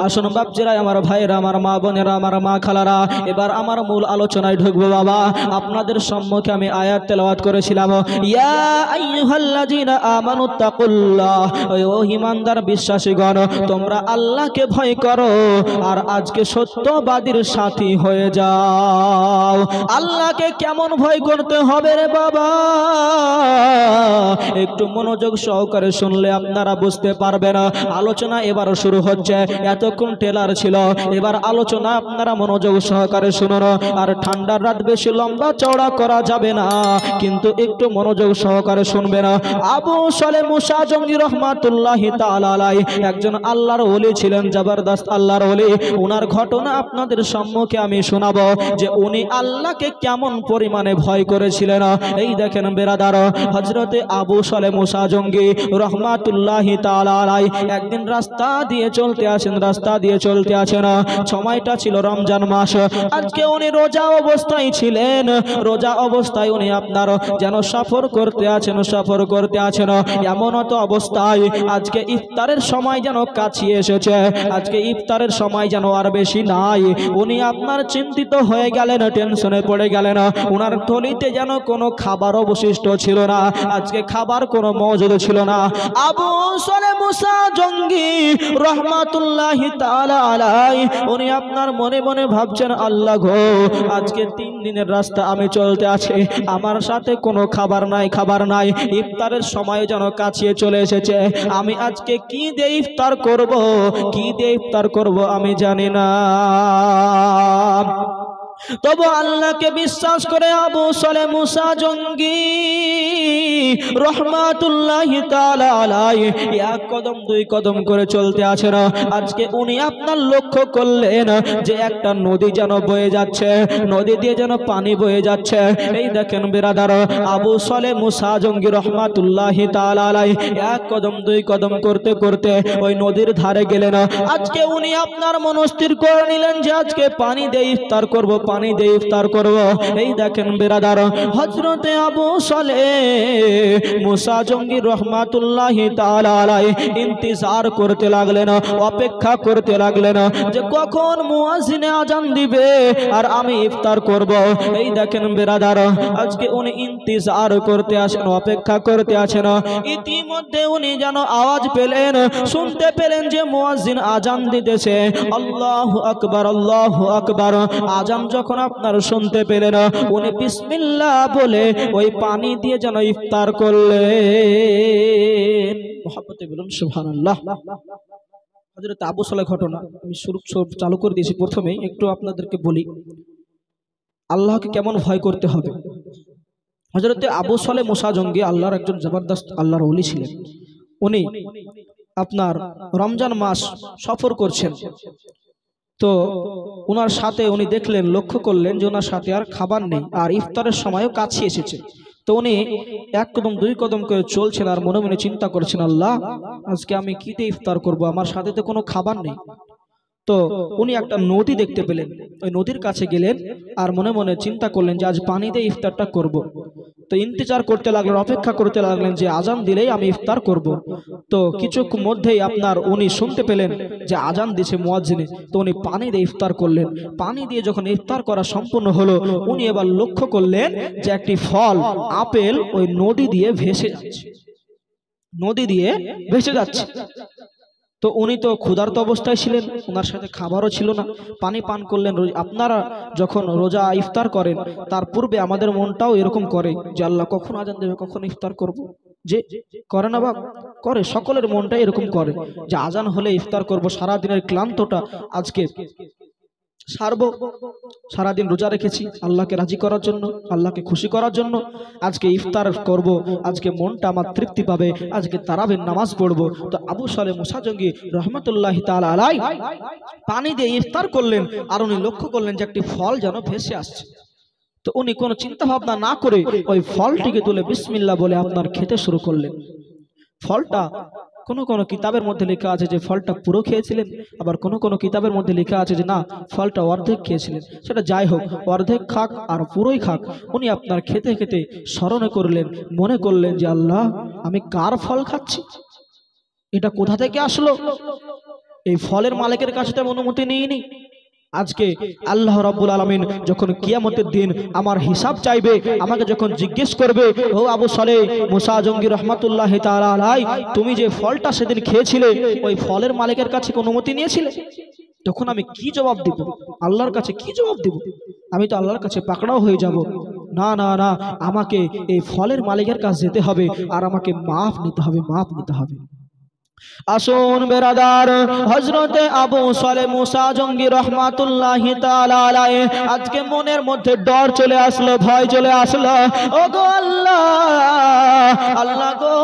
আসুন বাপজিরা, আমার ভাইরা, আমার মা বোনেরা, আমার মা খালারা, এবার আমার মূল আলোচনায় ঢুকবো। বাবা, আপনাদের সম্মুখে আমি আয়াত তেলাওয়াত করেছিলাম, ইয়া আইয়ুহাল্লাযীনা আমানুত্তাকুল্লাহ, ও ঈমানদার বিশ্বাসীগণ, তোমরা আল্লাহকে ভয় করো আর আজকে সত্যবাদীর সাথী হয়ে যাও। আল্লাহকে কেমন ভয় করতে হবে রে বাবা, একটু মনোযোগ সহকারে শুনলে আপনারা বুঝতে পারবেন। আলোচনা এবার শুরু হচ্ছে, এতক্ষণ টেলার ছিল, এবার আলোচনা আপনারা মনোযোগ সহকারে শুনুন। আর ঠান্ডার রাত বেশি লম্বা চওড়া করা যাবে না, কিন্তু একটু মনোযোগ সহকারে শুনবেন। আবু সালেহ মুসা জঙ্গি রহমাতুল্লাহি তাআলা আলাইহি একজন আল্লাহর ওলি ছিলেন, জবরদস্ত আল্লাহর ওলি। ওনার ঘটনা আপনাদের সম্মুখে আমি শোনাবো যে উনি আল্লাহকে কেমন পরিমাণে ভয় করেছিলেন। এই দেখেন বেরাদার, হযরতে আবু সালেহ মুসা জঙ্গি রহমাতুল্লাহি তাআলা আলাইহি একদিন রাস্তা দিয়ে চলতে আছেন। সময়টা ছিল রমজান মাস। আজকে উনি রোজা অবস্থায় ছিলেন। রোজা অবস্থায় উনি আপনার যেন সফর করতে আছেন। এমন তো অবস্থায় আজকে ইফতারের সময় যেন কাছে এসেছে, আজকে ইফতারের সময় যেন আর বেশি নাই। উনি আপনার চিন্তিত হয়ে গেলেন, টেনশনে পড়ে গেলেন। ওনার থলিতে যেন কোনো খাবার অবশিষ্ট ছিল না, আজকে খাবার কোনো মজুদ ছিল না। আবু সালেহ মুসা জঙ্গি রহমাতুল্লাহি তাআলা আলাইহি উনি আপনার মনে মনে ভাবছেন, আল্লাহ গো, আজকে 3 দিনের রাস্তা আমি চলতে আছি, আমার সাথে কোনো খাবার নাই। ইফতারের সময় যেন কাছে চলে এসেছে। আমি আজকে কি দিয়ে ইফতার করব আমি জানি না। তবু আল্লাহকে বিশ্বাস করে আবু সালেহ মুসা জঙ্গি রহমাতুল্লাহি তাআলা আলাইহি এক কদম 2 কদম করে চলতে আছেন। আজকে উনি আপনার লক্ষ্য করলেন যে একটা নদী যেন বয়ে যাচ্ছে, নদী দিয়ে যেন পানি বয়ে যাচ্ছে। এই দেখেন বিরাদার, আবু সালেহ মুসা জঙ্গি রহমাতুল্লাহি তাআলা আলাইহি এক কদম 2 কদম করতে করতে ওই নদীর ধারে গেলেন। আজকে উনি আপনার মনস্থির করে নিলেন যে আজকে পানি দিয়ে ইফতার করব। এই দেখেন বিরাদার, হযরতে আবু সালেহ মুসা জঙ্গি রহমাতুল্লাহি তাআলা আলাইহি ইন্তজার করতে লাগলেন, অপেক্ষা করতে লাগলেন যে কখন মুয়াজ্জিনে আযান দিবে আর আমি ইফতার করব। এই দেখেন বিরাদার, আজকে উনি ইন্তজার করতে আছেন, অপেক্ষা করতে আছেন। ইতিমধ্যে উনি যেন আওয়াজ পেলেন, শুনতে পেলেন যে মুয়াজ্জিন আযান দিতেছে। আল্লাহু আকবার, আল্লাহু আকবার। আযান যখন আপনার শুনতে পেলেন, উনি বিসমিল্লাহ বলে ওই পানি দিয়ে যেন ইফতার করলেন। মুহাব্বতে বলুন সুবহানাল্লাহ। হযরত আবু সালেহ ঘটনা আমি শুরু চালু করে দিয়েছি। প্রথমেই একটু আপনাদেরকে বলি আল্লাহকে কেমন ভয় করতে হবে। হযরত আবু সালেহ মুসা জঙ্গি আল্লাহর একজন জবরদস্ত আল্লাহর ওলি ছিলেন। উনি আপনার রমজান মাস সফর করছেন। তো ওনার সাথে উনি দেখলেন, লক্ষ্য করলেন যে ওনার সাথে আর খাবার নেই, আর ইফতারের সময়ও কাছে এসেছে। তো উনি 1 কদম 2 কদম করে চলছেন আর মনে মনে চিন্তা করছেন, আল্লাহ, আজকে আমি কি দিয়ে ইফতার করব, আমার সাথে তো কোনো খাবার নেই। তো উনি একটা নদী দেখতে পেলেন, ওই নদীর কাছে গেলেন আর মনে মনে চিন্তা করলেন যে আজ পানি দিয়ে ইফতারটা করব। তো ইন্তজার করতে লাগলেন, অপেক্ষা করতে লাগলেন যে আজান দিলেই আমি ইফতার করব। তো কিছুক্ষণ মধ্যেই আপনার উনি শুনতে পেলেন যে আজান দিয়েছে মুয়াজ্জিনে। তো উনি পানি দিয়ে ইফতার করলেন। পানি দিয়ে যখন ইফতার করা সম্পূর্ণ হলো, উনি এবার লক্ষ্য করলেন যে একটি ফল, আপেল, ওই নদী দিয়ে ভেসে যাচ্ছে। তো উনি তো ক্ষুধার্ত অবস্থায় ছিলেন, ওনার সাথে খাবারও ছিল না, পানি পান করলেন। আপনারা যখন রোজা ইফতার করেন তার পূর্বে আমাদের মনটাও এরকম করে যে আল্লাহ কখন আজান দেবে, কখন ইফতার করব, যে করে না বা করে, সকলের মনটাই এরকম করে যে আজান হলে ইফতার করব, সারা দিনের ক্লান্তটা আজকে সারবো। সারাদিন রোজা রেখেছি আল্লাহকে রাজি করার জন্য, আল্লাহকে খুশি করার জন্য, আজকে ইফতার করব, আজকে মনটা আমার তৃপ্তি পাবে, আজকে তারাবির নামাজ পড়ব। তো আবু সালেহ মুসা জঙ্গি রহমাতুল্লাহি তাআলা আলাইহি পানি দিয়ে ইফতার করলেন আর উনি লক্ষ্য করলেন যে একটি ফল যেন ভেসে আসছে। তো উনি কোনো চিন্তা ভাবনা না করে ওই ফলটিকে তুলে বিসমিল্লাহ বলে আপনার খেতে শুরু করলেন। ফলটা কোন কোন কিতাবের মধ্যে লেখা আছে যে ফলটা পুরো খেয়েছিলেন, আবার কোন কোন কিতাবের মধ্যে লেখা আছে যে না, ফলটা অর্ধেক খেয়েছিলেন। সেটা যাই হোক, অর্ধেক খাক আর পুরোই খাক, উনি আপনার খেতে খেতে স্মরণে করলেন, মনে করলেন যে আল্লাহ, আমি কার ফল খাচ্ছি, এটা কোথা থেকে আসলো, এই ফলের মালিকের কাছে তো অনুমতি নিইনি। আজকে আল্লাহ রাব্বুল আলামিন যখন কিয়ামতের দিন আমার হিসাব চাইবে, আমাকে যখন জিজ্ঞেস করবে, ও আবু সালেহ মুসা জঙ্গি রহমাতুল্লাহি তাআলা আলাইহি, তুমি যে ফলটা সেদিন খেয়েছিলে ওই ফলের মালিকের কাছে অনুমতি নিয়েছিলে? তখন আমি কি জবাব দিব? আল্লাহর কাছে কি জবাব দিব? আমি তো আল্লাহর কাছে পাকড়াও হয়ে যাব। না না না, আমাকে এই ফলের মালিকের কাছে যেতে হবে আর আমাকে মাফ নিতে হবে, মাফ নিতে হবে। আসুন বেরাদার, হযরতে আবু সালেহ মুসা জঙ্গি রহমাতুল্লাহি তাআলা আলাইহি আজকে মনের মধ্যে ডর চলে আসলো, ভয় চলে আসলো। ও গো আল্লাহ, আল্লাহ গো,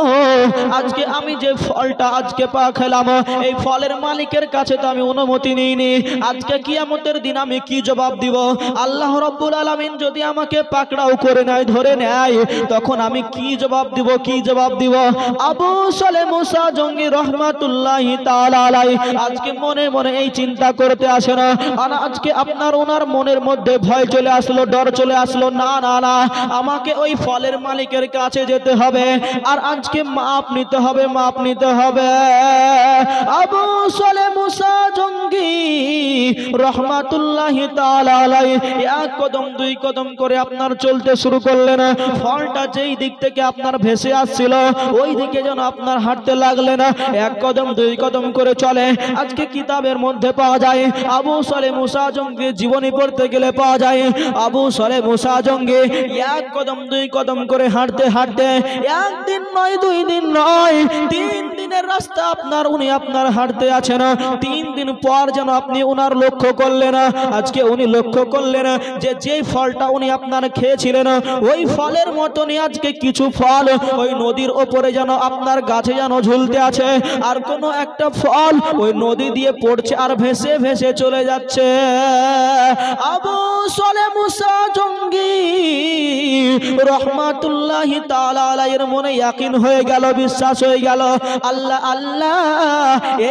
আজকে আমি যে ফলটা আজকে খেলাম এই ফলের মালিকের কাছে তো আমি অনুমতি নিইনি। আজকে কিয়ামতের দিন আমি কি জবাব দিব? আল্লাহ রাব্বুল আলামিন যদি আমাকে পাকড়াও করে নেয়, ধরে নেয়, তখন আমি কি জবাব দিব, কি জবাব দিব? আবু সালেহ মুসা জঙ্গি রহমাতুল্লাহি তাআলা আলাইহি আজকে মনে মনে এই চিন্তা করতে আসে না, আর আজকে আপনার ওনার মনের মধ্যে ভয় চলে আসলো, ডর চলে আসলো। না না না, আমাকে ওই ফলের মালিকের কাছে যেতে হবে আর আজকে মাপ নিতে হবে, মাপ নিতে হবে। আবু সালেহ মুসা জঙ্গি রহমাতুল্লাহি তাআলা আলাইহি এক কদম দুই কদম করে আপনার চলতে শুরু করলেন। ফলটা যেই দিক থেকে আপনার ভেসে আসছিল ওই দিকে যেন আপনার হাঁটতে লাগলেন। এক কদম দুই কদম করে চলে। আজকে কিতাবের মধ্যে পাওয়া যায়, আবু সালেহ মুসা জঙ্গি জীবনী পড়তে গেলে পাওয়া যায়, আবু সালেহ মুসা জঙ্গি এক কদম দুই কদম করে হাঁটতে হাঁটতে একদিন নয়, দুই দিন নয়, 3 দিনের রাস্তা আপনার উনি আপনার হাঁটতে আছেন। 3 দিন পর যেন আপনি উনার লক্ষ্য করলেন। আজকে উনি লক্ষ্য করলেন যে যেই ফলটা উনি আপনার খেয়েছিলেন ওই ফলের মতনই আজকে কিছু ফল ওই নদীর ওপরে যেন আপনার গাছে যেন ঝুলতে আছে, আর কোনো একটা ফল ওই নদী দিয়ে পড়ছে আর ভেসে ভেসে চলে যাচ্ছে। আবু সালেহ মুসা জঙ্গি রহমাতুল্লাহি তাআলা আলাইহির মনে ইয়াকিন হয়ে গেল, বিশ্বাস হয়ে গেল, আল্লাহ আল্লাহ,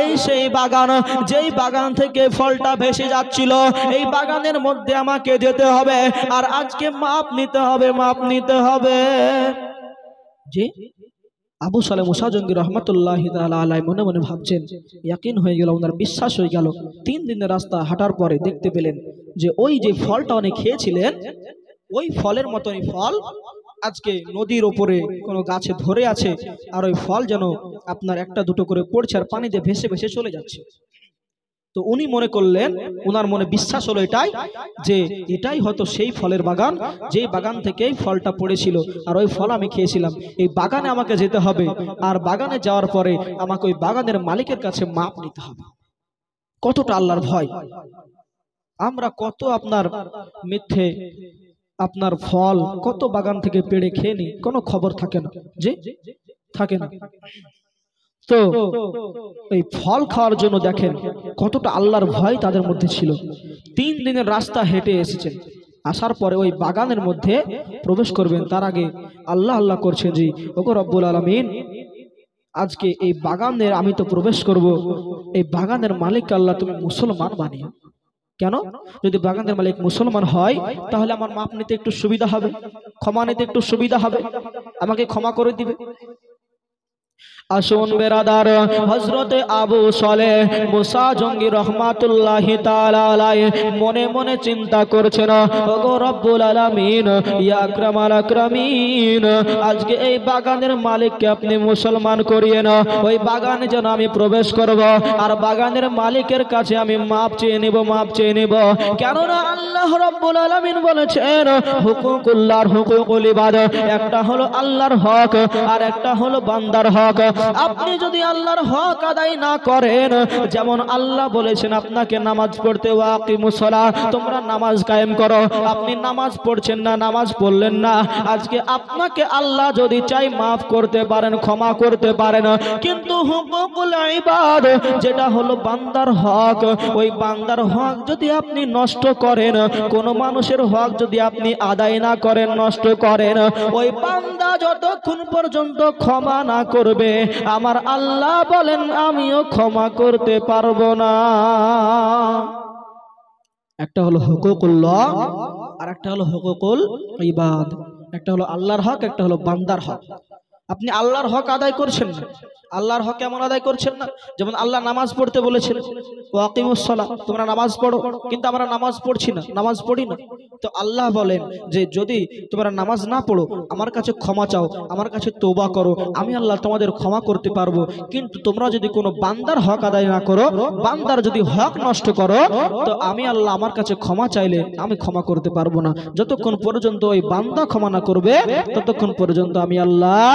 এই সেই বাগান, যেই বাগান থেকে ফলটা ভেসে যাচ্ছিল, এই বাগানের মধ্যে আমাকে যেতে হবে আর আজকে মাপ নিতে হবে, মাপ নিতে হবে। জি, আবু সালেহ মুসা জঙ্গি রহমাতুল্লাহি তাআলা আলাইহি মনে মনে ভাবছেন, ইয়াকিন হয়ে গেল, ওনার বিশ্বাস হয়ে গেল। 3 দিনের রাস্তা হাঁটার পরে দেখতে পেলেন যে ওই যে ফলটা উনি খেয়েছিলেন ওই ফলের মতনই ফল আজকে নদীর ওপরে কোনো গাছে ধরে আছে, আর ওই ফল যেন আপনার একটা দুটো করে পড়ছে আর পানিতে ভেসে ভেসে চলে যাচ্ছে। তো উনি মনে করলেন, উনার মনে বিশ্বাস হলো এটাই যে এটাই হয়তো সেই ফলের বাগান, যেই বাগান থেকে ফলটা পড়েছিল আর ওই ফল আমি খেয়েছিলাম। এই বাগানে আমাকে যেতে হবে আর বাগানে যাওয়ার পরে আমাকে ওই বাগানের মালিকের কাছে মাপ নিতে হবে। কতটা আল্লাহর ভয়! আমরা কত আপনার মিথ্যে আপনার ফল কত বাগান থেকে পেড়ে খেয়ে নি, কোনো খবর থাকে না, যে থাকে না। তো এই ফল খাওয়ার জন্য দেখেন কতটা আল্লাহর ভয় তাদের মধ্যে ছিল। 3 দিনের রাস্তা হেঁটে এসেছেন, আসার পরে ওই বাগানের মধ্যে প্রবেশ করবেন, তার আগে আল্লাহ আল্লাহ করছেন যে ওগো রব্বুল আলামিন, আজকে এই বাগানের আমি তো প্রবেশ করব, এই বাগানের মালিক আল্লাহ তুমি মুসলমান বানিয়ে। কেন? যদি বাগানের মালিক মুসলমান হয় তাহলে আমার মাপ নিতে একটু সুবিধা হবে, ক্ষমা নিতে একটু সুবিধা হবে, আমাকে ক্ষমা করে দিবে। আসুন বেরাদার, হযরতে আবু সালেহ মুসা জঙ্গি রহমাতুল্লাহি তাআলা আলাইহি মনে মনে চিন্তা করছেন, ওগো রব্বুল আলামিন, ইয়া আকরামাল আকরামিন, আজকে এই বাগানের মালিককে আপনি মুসলমান করিয়ে না, ওই বাগানে যেন আমি প্রবেশ করব আর বাগানের মালিকের কাছে আমি মাপ চেয়ে নেব, মাপ চেয়ে নেব। কেননা আল্লাহ রব্বুল আলামিন বলেছেন হুকুকুল্লাহর হুকুকুল ইবাদ, একটা হলো আল্লাহর হক আর একটা হলো বান্দার হক। আপনি যদি আল্লাহর হক আদায় না করেন, যেমন আল্লাহ বলেছেন আপনাকে নামাজ পড়তে, ওয়াকিমুস সালাহ, তোমরা নামাজ কায়েম করো, আপনি নামাজ পড়ছেন না, নামাজ পড়লেন না, আজকে আপনাকে আল্লাহ যদি চাই মাফ করতে পারেন, ক্ষমা করতে পারেন, কিন্তু হুকুকুল ইবাদ যেটা হলো বান্দার হক, ওই বান্দার হক যদি আপনি নষ্ট করেন, কোন মানুষের হক যদি আপনি আদায় না করেন, নষ্ট করেন, ওই বান্দা যতক্ষণ পর্যন্ত ক্ষমা না করবে আমার আল্লাহ বলেন আমিও ক্ষমা করতে পারবো না। একটা হলো হুকুকুল্লাহ আর একটা হলো হুকুকুল ইবাদ, একটা হলো আল্লাহর হক, একটা হলো বান্দার হক। আপনি আল্লাহর হক আদায় করছেন না, আল্লাহর হক কেমন আদায় করছেন না? যেমন আল্লাহ নামাজ পড়তে বলেছেন, ওয়াকিমুস সালাহ, তোমরা নামাজ পড়ো, কিন্তু আমরা নামাজ পড়ছি না, নামাজ পড়ি না। তো আল্লাহ বলেন যে যদি তোমরা নামাজ না পড়ো, আমার কাছে ক্ষমা চাও, আমার কাছে তওবা করো, আমি আল্লাহ তোমাদের ক্ষমা করতে পারবো। কিন্তু তোমরা যদি কোনো বান্দার হক আদায় না করো, বান্দার যদি হক নষ্ট করো, তো আমি আল্লাহ আমার কাছে ক্ষমা চাইলে আমি ক্ষমা করতে পারবো না। যতক্ষণ পর্যন্ত ওই বান্দা ক্ষমা না করবে, ততক্ষণ পর্যন্ত আমি আল্লাহ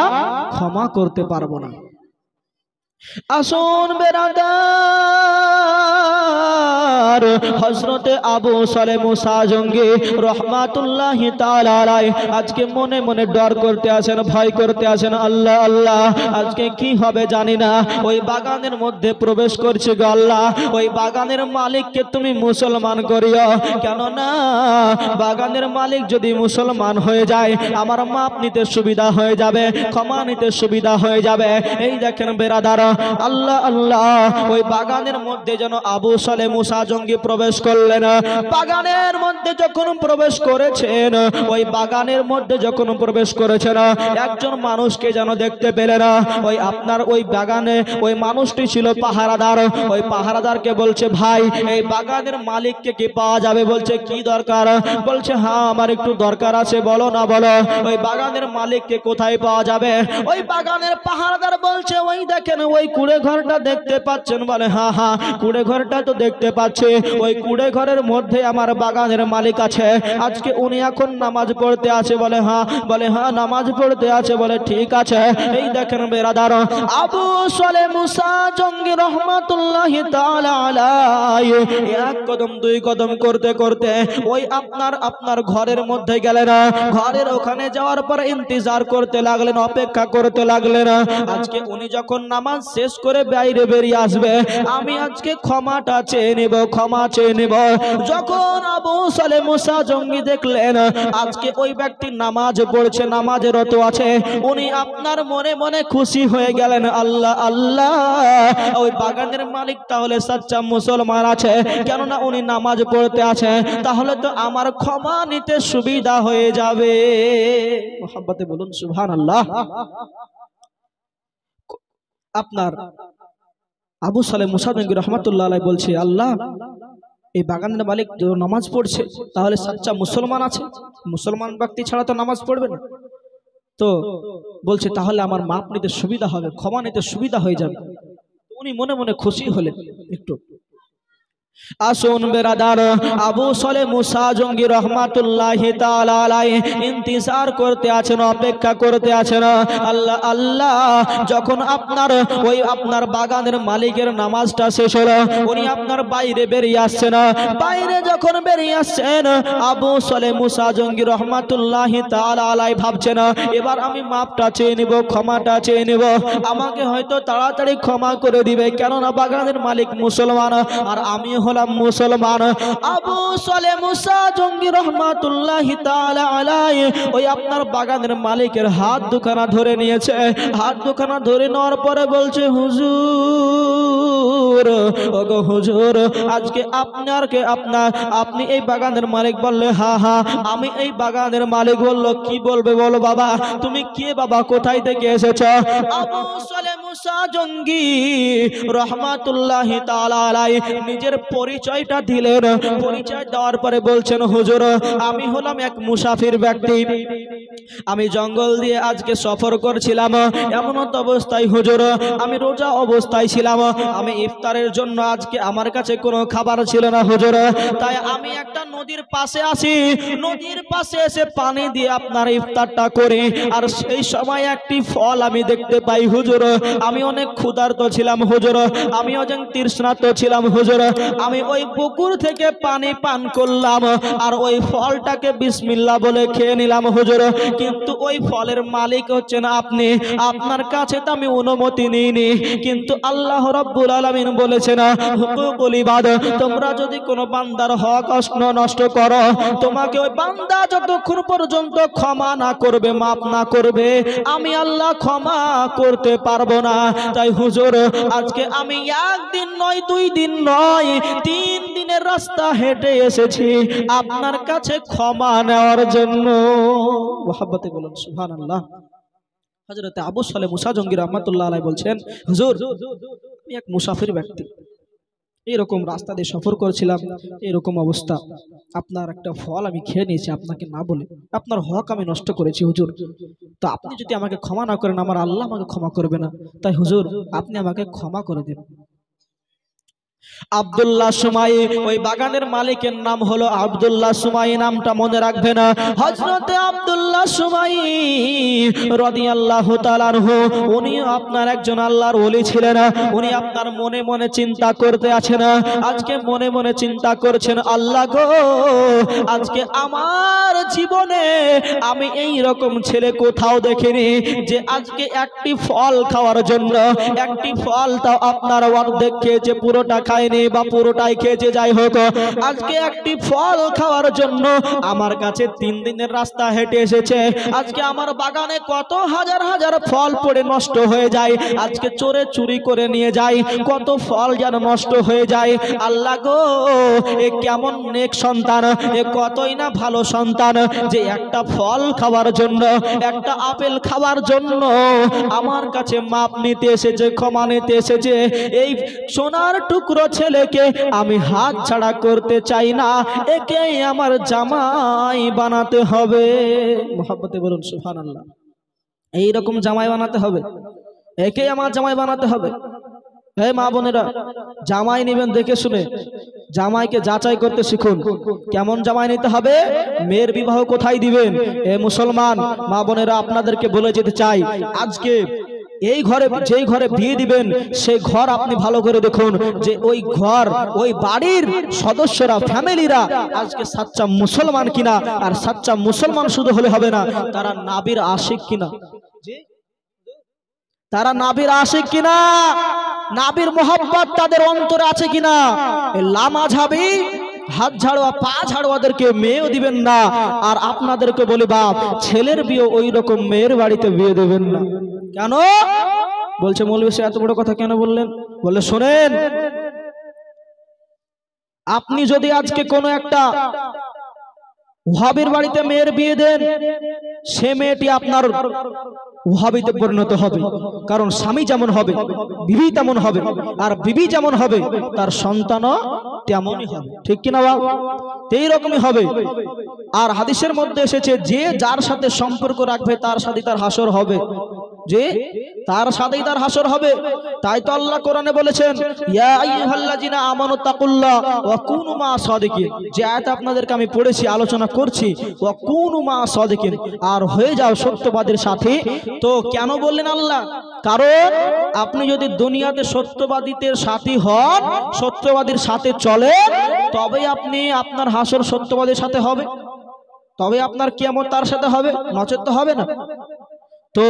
ক্ষমা করতে পারবো না। আসুন বেরাদার, হযরতে আবু সালেহ মুসা জঙ্গি রহমাতুল্লাহি তাআলা আলাইহি আজকে মনে মনে ডর করতে আছেন, ভয় করতে আছেন, আল্লাহ আল্লাহ আজকে কি হবে জানি না। ওই বাগানের মধ্যে প্রবেশ করছে গো আল্লাহ, ওই বাগানের মালিককে তুমি মুসলমান করিও, কেননা বাগানের মালিক যদি মুসলমান হয়ে যায় আমার মাপ নিতে সুবিধা হয়ে যাবে, ক্ষমা নিতে সুবিধা হয়ে যাবে। এই দেখেন বেরাদার, আল্লাহ আল্লাহ ওই বাগানের মধ্যে যেন আবু সালেহ মুসা জঙ্গি প্রবেশ করলেন। বাগানের মধ্যে যখন প্রবেশ করেছেন, ওই বাগানের মধ্যে যখন প্রবেশ করেছেন, একজন মানুষকে যেন দেখতে পেলেন। ওই আপনার ওই বাগানে ওই মানুষটি ছিল পাহারাদার। ওই পাহারাদারকে বলছে, ভাই এই বাগানের মালিককে কি পাওয়া যাবে? বলছে কি দরকার? বলছে হ্যাঁ আমার একটু দরকার আছে, বলো না বলো। ওই বাগানের মালিককে কোথায় পাওয়া যাবে? ওই বাগানের পাহারাদার বলছে, ওই দেখেন ওই কুড়ে ঘরটা দেখতে পাচ্ছেন? বলে হ্যাঁ হ্যাঁ কুড়ে ঘরটা তো দেখতে পাচ্ছি, ওই কুড়ে ঘরের মধ্যে আমার বাগানের মালিক আছে। আজকে উনি এখন নামাজ পড়তে আছে। বলে হ্যাঁ নামাজ পড়তে আছে। বলে ঠিক আছে। এই দেখেন বেরাদার, আবু সালেহ মুসা জঙ্গি রহমাতুল্লাহি তাআলা আলাইহি এক কদম দুই কদম করতে করতে ওই আপনার ঘরের মধ্যে গেলেন। ঘরের ওখানে যাওয়ার পর ইন্তজার করতে লাগলেন, অপেক্ষা করতে লাগলেন। আজকে উনি যখন নামাজ শেষ করে বাইরে বেরিয়ে আসবে, আমি আজকে ক্ষমাটা চেয়ে নেব, ক্ষমা চেয়ে নেব। যখন আবু সালেহ মুসা জঙ্গি দেখলেন আজকে ওই ব্যক্তি নামাজ পড়ছে, নামাজে রত আছে, উনি আপনার মনে মনে খুশি হয়ে গেলেন, আল্লাহ আল্লাহ ওই বাগানের মালিক তাহলে সচ্চা মুসলমান আছে, কেননা উনি নামাজ পড়তে আছে, তাহলে তো আমার ক্ষমা নিতে সুবিধা হয়ে যাবে। মোহাব্বতে বলুন সুবহানাল্লাহ। আপনার আবু সালেহ মুসা জঙ্গি রহমাতুল্লাহ আলাইহি বলছে, আল্লাহ এই বাগানের মালিক নামাজ পড়ছে, তাহলে সচ্চা মুসলমান আছে, মুসলমান ব্যক্তি ছাড়া তো নামাজ পড়বে না। তো বলছে তাহলে আমার মাপ নিতে সুবিধা হবে, ক্ষমা নিতে সুবিধা হয়ে যাবে। উনি মনে মনে খুশি হলেন একটু। আসুন বেরাদার, আবু সালেহ মুসা জঙ্গি রহমাতুল্লাহি তাআলা আলাইহি ইন্তজার করতে আছেন, অপেক্ষা করতে আছেন। আল্লাহ আল্লাহ যখন আপনার বাগানের মালিকের নামাজটা শেষ হলো, উনি আপনার বাইরে বেরিয়ে আসছেন। বাইরে যখন বেরিয়ে আসছেন, আবু সালেহ মুসা জঙ্গি রহমাতুল্লাহি তাআলা আলাইহি ভাবছেন, এবার আমি মাপটা চেয়ে নিব, ক্ষমাটা চেয়ে নিব, আমাকে হয়তো তাড়াতাড়ি ক্ষমা করে দিবে, কেননা বাগানের মালিক মুসলমান আর আমি হলাম মুসলমান। আবু সালেহ মুসা জঙ্গি রহমাতুল্লাহি তাআলা আলাইহি ওই আপনার বাগানের মালিকের হাত দুখানা ধরে নিয়েছে। হাত দুখানা ধরে নেওয়ার পরে বলছে, হুজুর ওগো হুজুর, আজকে আপনি এই বাগানের মালিক? বললে হ্যাঁ হ্যাঁ আমি এই বাগানের মালিক। বললো কি বলবে বলো বাবা, তুমি কে বাবা, কোথায় থেকে এসেছো? আবু সালেহ মুসা জঙ্গি রহমাতুল্লাহি তাআলা আলাইহি নিজের পরিচয়টা দিলেন। পরিচয় দেওয়ার পরে বলছেন, হুজুর আমি হলাম এক মুসাফির ব্যক্তি, আমি জঙ্গল দিয়ে আজকে সফর করছিলাম। এমন অবস্থায় হুজুর আমি রোজা অবস্থায় ছিলাম, আমি ইফতারের জন্য আজকে আমার কাছে কোনো খাবার ছিল না হুজুর, তাই আমি একটা নদীর পাশে আসি, নদীর পাশে এসে পানি দিয়ে আপনার ইফতারটা করি। আর সেই সময় একটি ফল আমি দেখতে পাই হুজুর, আমি অনেক ক্ষুধার্ত ছিলাম হুজুর, আমি অনেক তৃষ্ণার্ত ছিলাম হুজুর, আমি ওই পুকুর থেকে পানি পান করলাম আর ওই ফলটাকে বিসমিল্লাহ বলে খেয়ে নিলাম হুজুর। কিন্তু ওই ফলের মালিক হচ্ছেন আপনি, আপনার কাছে তো আমি অনুমতি নিইনি, কিন্তু আল্লাহ রাব্বুল আলামিন বলেছেন হুকুকুল ইবাদ, তোমরা যদি কোনো বান্দার হক নষ্ট করো, তোমাকে ওই বান্দা যতক্ষণ পর্যন্ত ক্ষমা না করবে, মাফ না করবে, আমি আল্লাহ ক্ষমা করতে পারবো না। তাই হুজুর আজকে আমি একদিন নয়, 2 দিন নয়, 3 দিনের রাস্তা হেঁটে এসেছি আপনার কাছে ক্ষমা নেওয়ার জন্য। মোহাব্বতে বলুন সুবহানাল্লাহ। হযরত আবু সালেহ মুসা জঙ্গি রাহমাতুল্লাহ আলাইহি বলছেন, হুজুর আমি এক মুসাফির ব্যক্তি, এরকম রাস্তা দিয়ে সফর করেছিলাম, এরকম অবস্থা, আপনার একটা ফল আমি খেয়ে নিয়েছি আপনাকে না বলে, আপনার হক আমি নষ্ট করেছি হুজুর, তো আপনি যদি আমাকে ক্ষমা না করেন আমার আল্লাহ আমাকে ক্ষমা করবে না, তাই হুজুর আপনি আমাকে ক্ষমা করে দিন। আব্দুল্লাহ সুমাই, ওই বাগানের মালিকের নাম হলো আব্দুল্লাহ সুমাই, নামটা মনে রাখবেন। হযরতে আব্দুল্লাহ সুমাই রাদিয়াল্লাহু তাআলা আনহু, উনি আপনার একজন আল্লাহর ওলি ছিলেন। উনি আপনার মনে মনে চিন্তা করতে আছেন, আজকে মনে মনে চিন্তা করছেন, আল্লাহ গো আজকে আমার জীবনে আমি এই রকম ছেলে কোথাও দেখিনি যে আজকে একটি ফল খাওয়ার জন্য, একটি ফল তাও আপনার অর্ধেক খেয়েছে, পুরোটা খায়নি বা পুরোটাই খেয়েছে, যাই হোক আজকে একটি ফল খাওয়ার জন্য আমার কাছে 3 দিনের রাস্তা হেঁটে এসেছে। আজকে আমার বাগানে কত হাজার হাজার ফল পড়ে নষ্ট হয়ে যায়, আজকে চোরে চুরি করে নিয়ে যায়, কত ফল যেন নষ্ট হয়ে যায়। আল্লাহ গো এ কেমন নেক সন্তান, এ কতই না ভালো সন্তান যে একটা ফল খাওয়ার জন্য, একটা আপেল খাওয়ার জন্য আমার কাছে মাপ নিতে এসেছে, ক্ষমা নিতে এসেছে। এই সোনার টুকরো ছেলেকে আমি হাত ছাড়া করতে চাই না, একে আমার জামাই বানাতে হবে। মুহাব্বতে বলুন সুবহানাল্লাহ। এইরকম জামাই বানাতে হবে, একে আমার জামাই বানাতে হবে। হে মা বোনেরা, জামাই নেবেন দেখে শুনে, জামাইকে যাচাই করতে শিখুন। কেমন জামাই নিতে হবে, মেয়ের বিবাহ কোথায় দিবেন। এ মুসলমান মা বোনেরা, আপনাদেরকে বলে যেতে চাই, আজকে এই ঘরে, যেই ঘরে বিয়ে দিবেন সেই ঘর আপনি ভালো করে দেখুন যে ওই ঘর, ওই বাড়ির সদস্যরা, ফ্যামিলিরা আজকে সাচ্চা মুসলমান কিনা। আর সাচ্চা মুসলমান শুধু হলে হবে না, তারা নাবির আশিক কিনা, তারা নাবির আশিক কিনা, নাবির মোহাব্বত তাদের অন্তরে আছে কিনা। লামাঝাবি, হাত ঝাড়ুয়া, পা ঝাড়ুয়াদেরকে মেয়েও দিবেন না। আর আপনাদেরকে বলি বাপ, ছেলের বিয়ে ওই রকম মেয়ের বাড়িতে বিয়ে দেবেন না। কেন বলছে মৌলভী সাহেব, এত বড় কথা কেন বললেন? বলে শোনেন, আপনি যদি আজকে কোনো একটা ওয়াহাবির বাড়িতে মেয়ের বিয়ে দেন, সে মেয়েটি আপনার ওয়াহাবিতে পরিণত হবে। কারণ স্বামী যেমন হবে বিবি তেমন হবে, আর বিবি যেমন হবে তার সন্তানও তেমনই হবে, ঠিক কিনা বাবা? এই রকমই হবে। আর হাদিসের মধ্যে এসেছে, যে যার সাথে সম্পর্ক রাখবে তার সাথে তার হাসর হবে, যে তার সাথেই তার হাসর হবে। তাই তো আল্লাহ কোরআনে বলেছেন, ইয়া আইয়ুহাল্লাযিনা আমানু তাকুল্লাহ ওয়া কুনু মা সাদিকিন। যে আয়াত আপনাদেরকে আমি পড়েছি, আলোচনা করছি, ওয়া কুনু মা সাদিকিন, আর হয়ে যাও সত্যবাদীর সাথে। তো কেন বললেন আল্লাহ? কারণ আপনি যদি দুনিয়াতে সত্যবাদীদের সাথী হন, সত্যবাদীর সাথে চলে, তবে আপনি আপনার হাসর সত্যবাদীর সাথে হবে, তবে আপনার কিয়ামত তার সাথে হবে, নচেত তো হবে না। তো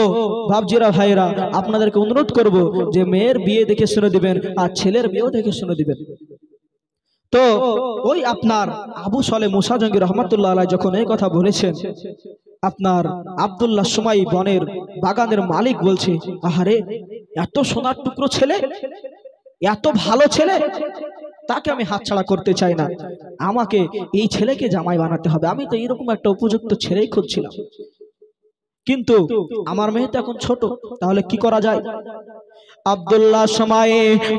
বাপজিরা ভাইরা, আপনাদেরকে অনুরোধ করব যে মেয়ের বিয়ে দেখে শুনে দিবেন, আর ছেলের বিয়েও দেখে শুনে দিবেন। তো ওই আপনার আবু সালেহ মুসা জঙ্গি রহমাতুল্লাহ আলাইহি যখন এই কথা বলেছেন, আপনার আব্দুল্লাহ সুমাই বনের বাগানের মালিক বলছে, আহারে এত সোনার টুকরো ছেলে, এত ভালো ছেলে, তাকে আমি হাতছাড়া করতে চাই না, আমাকে এই ছেলেকে জামাই বানাতে হবে। আমি তো এরকম একটা উপযুক্ত ছেলেই খুঁজছিলাম, কিন্তু আমার মেয়ে তো এখন ছোট, তাহলে কি করা যায়? আব্দুল্লাহ সুমাই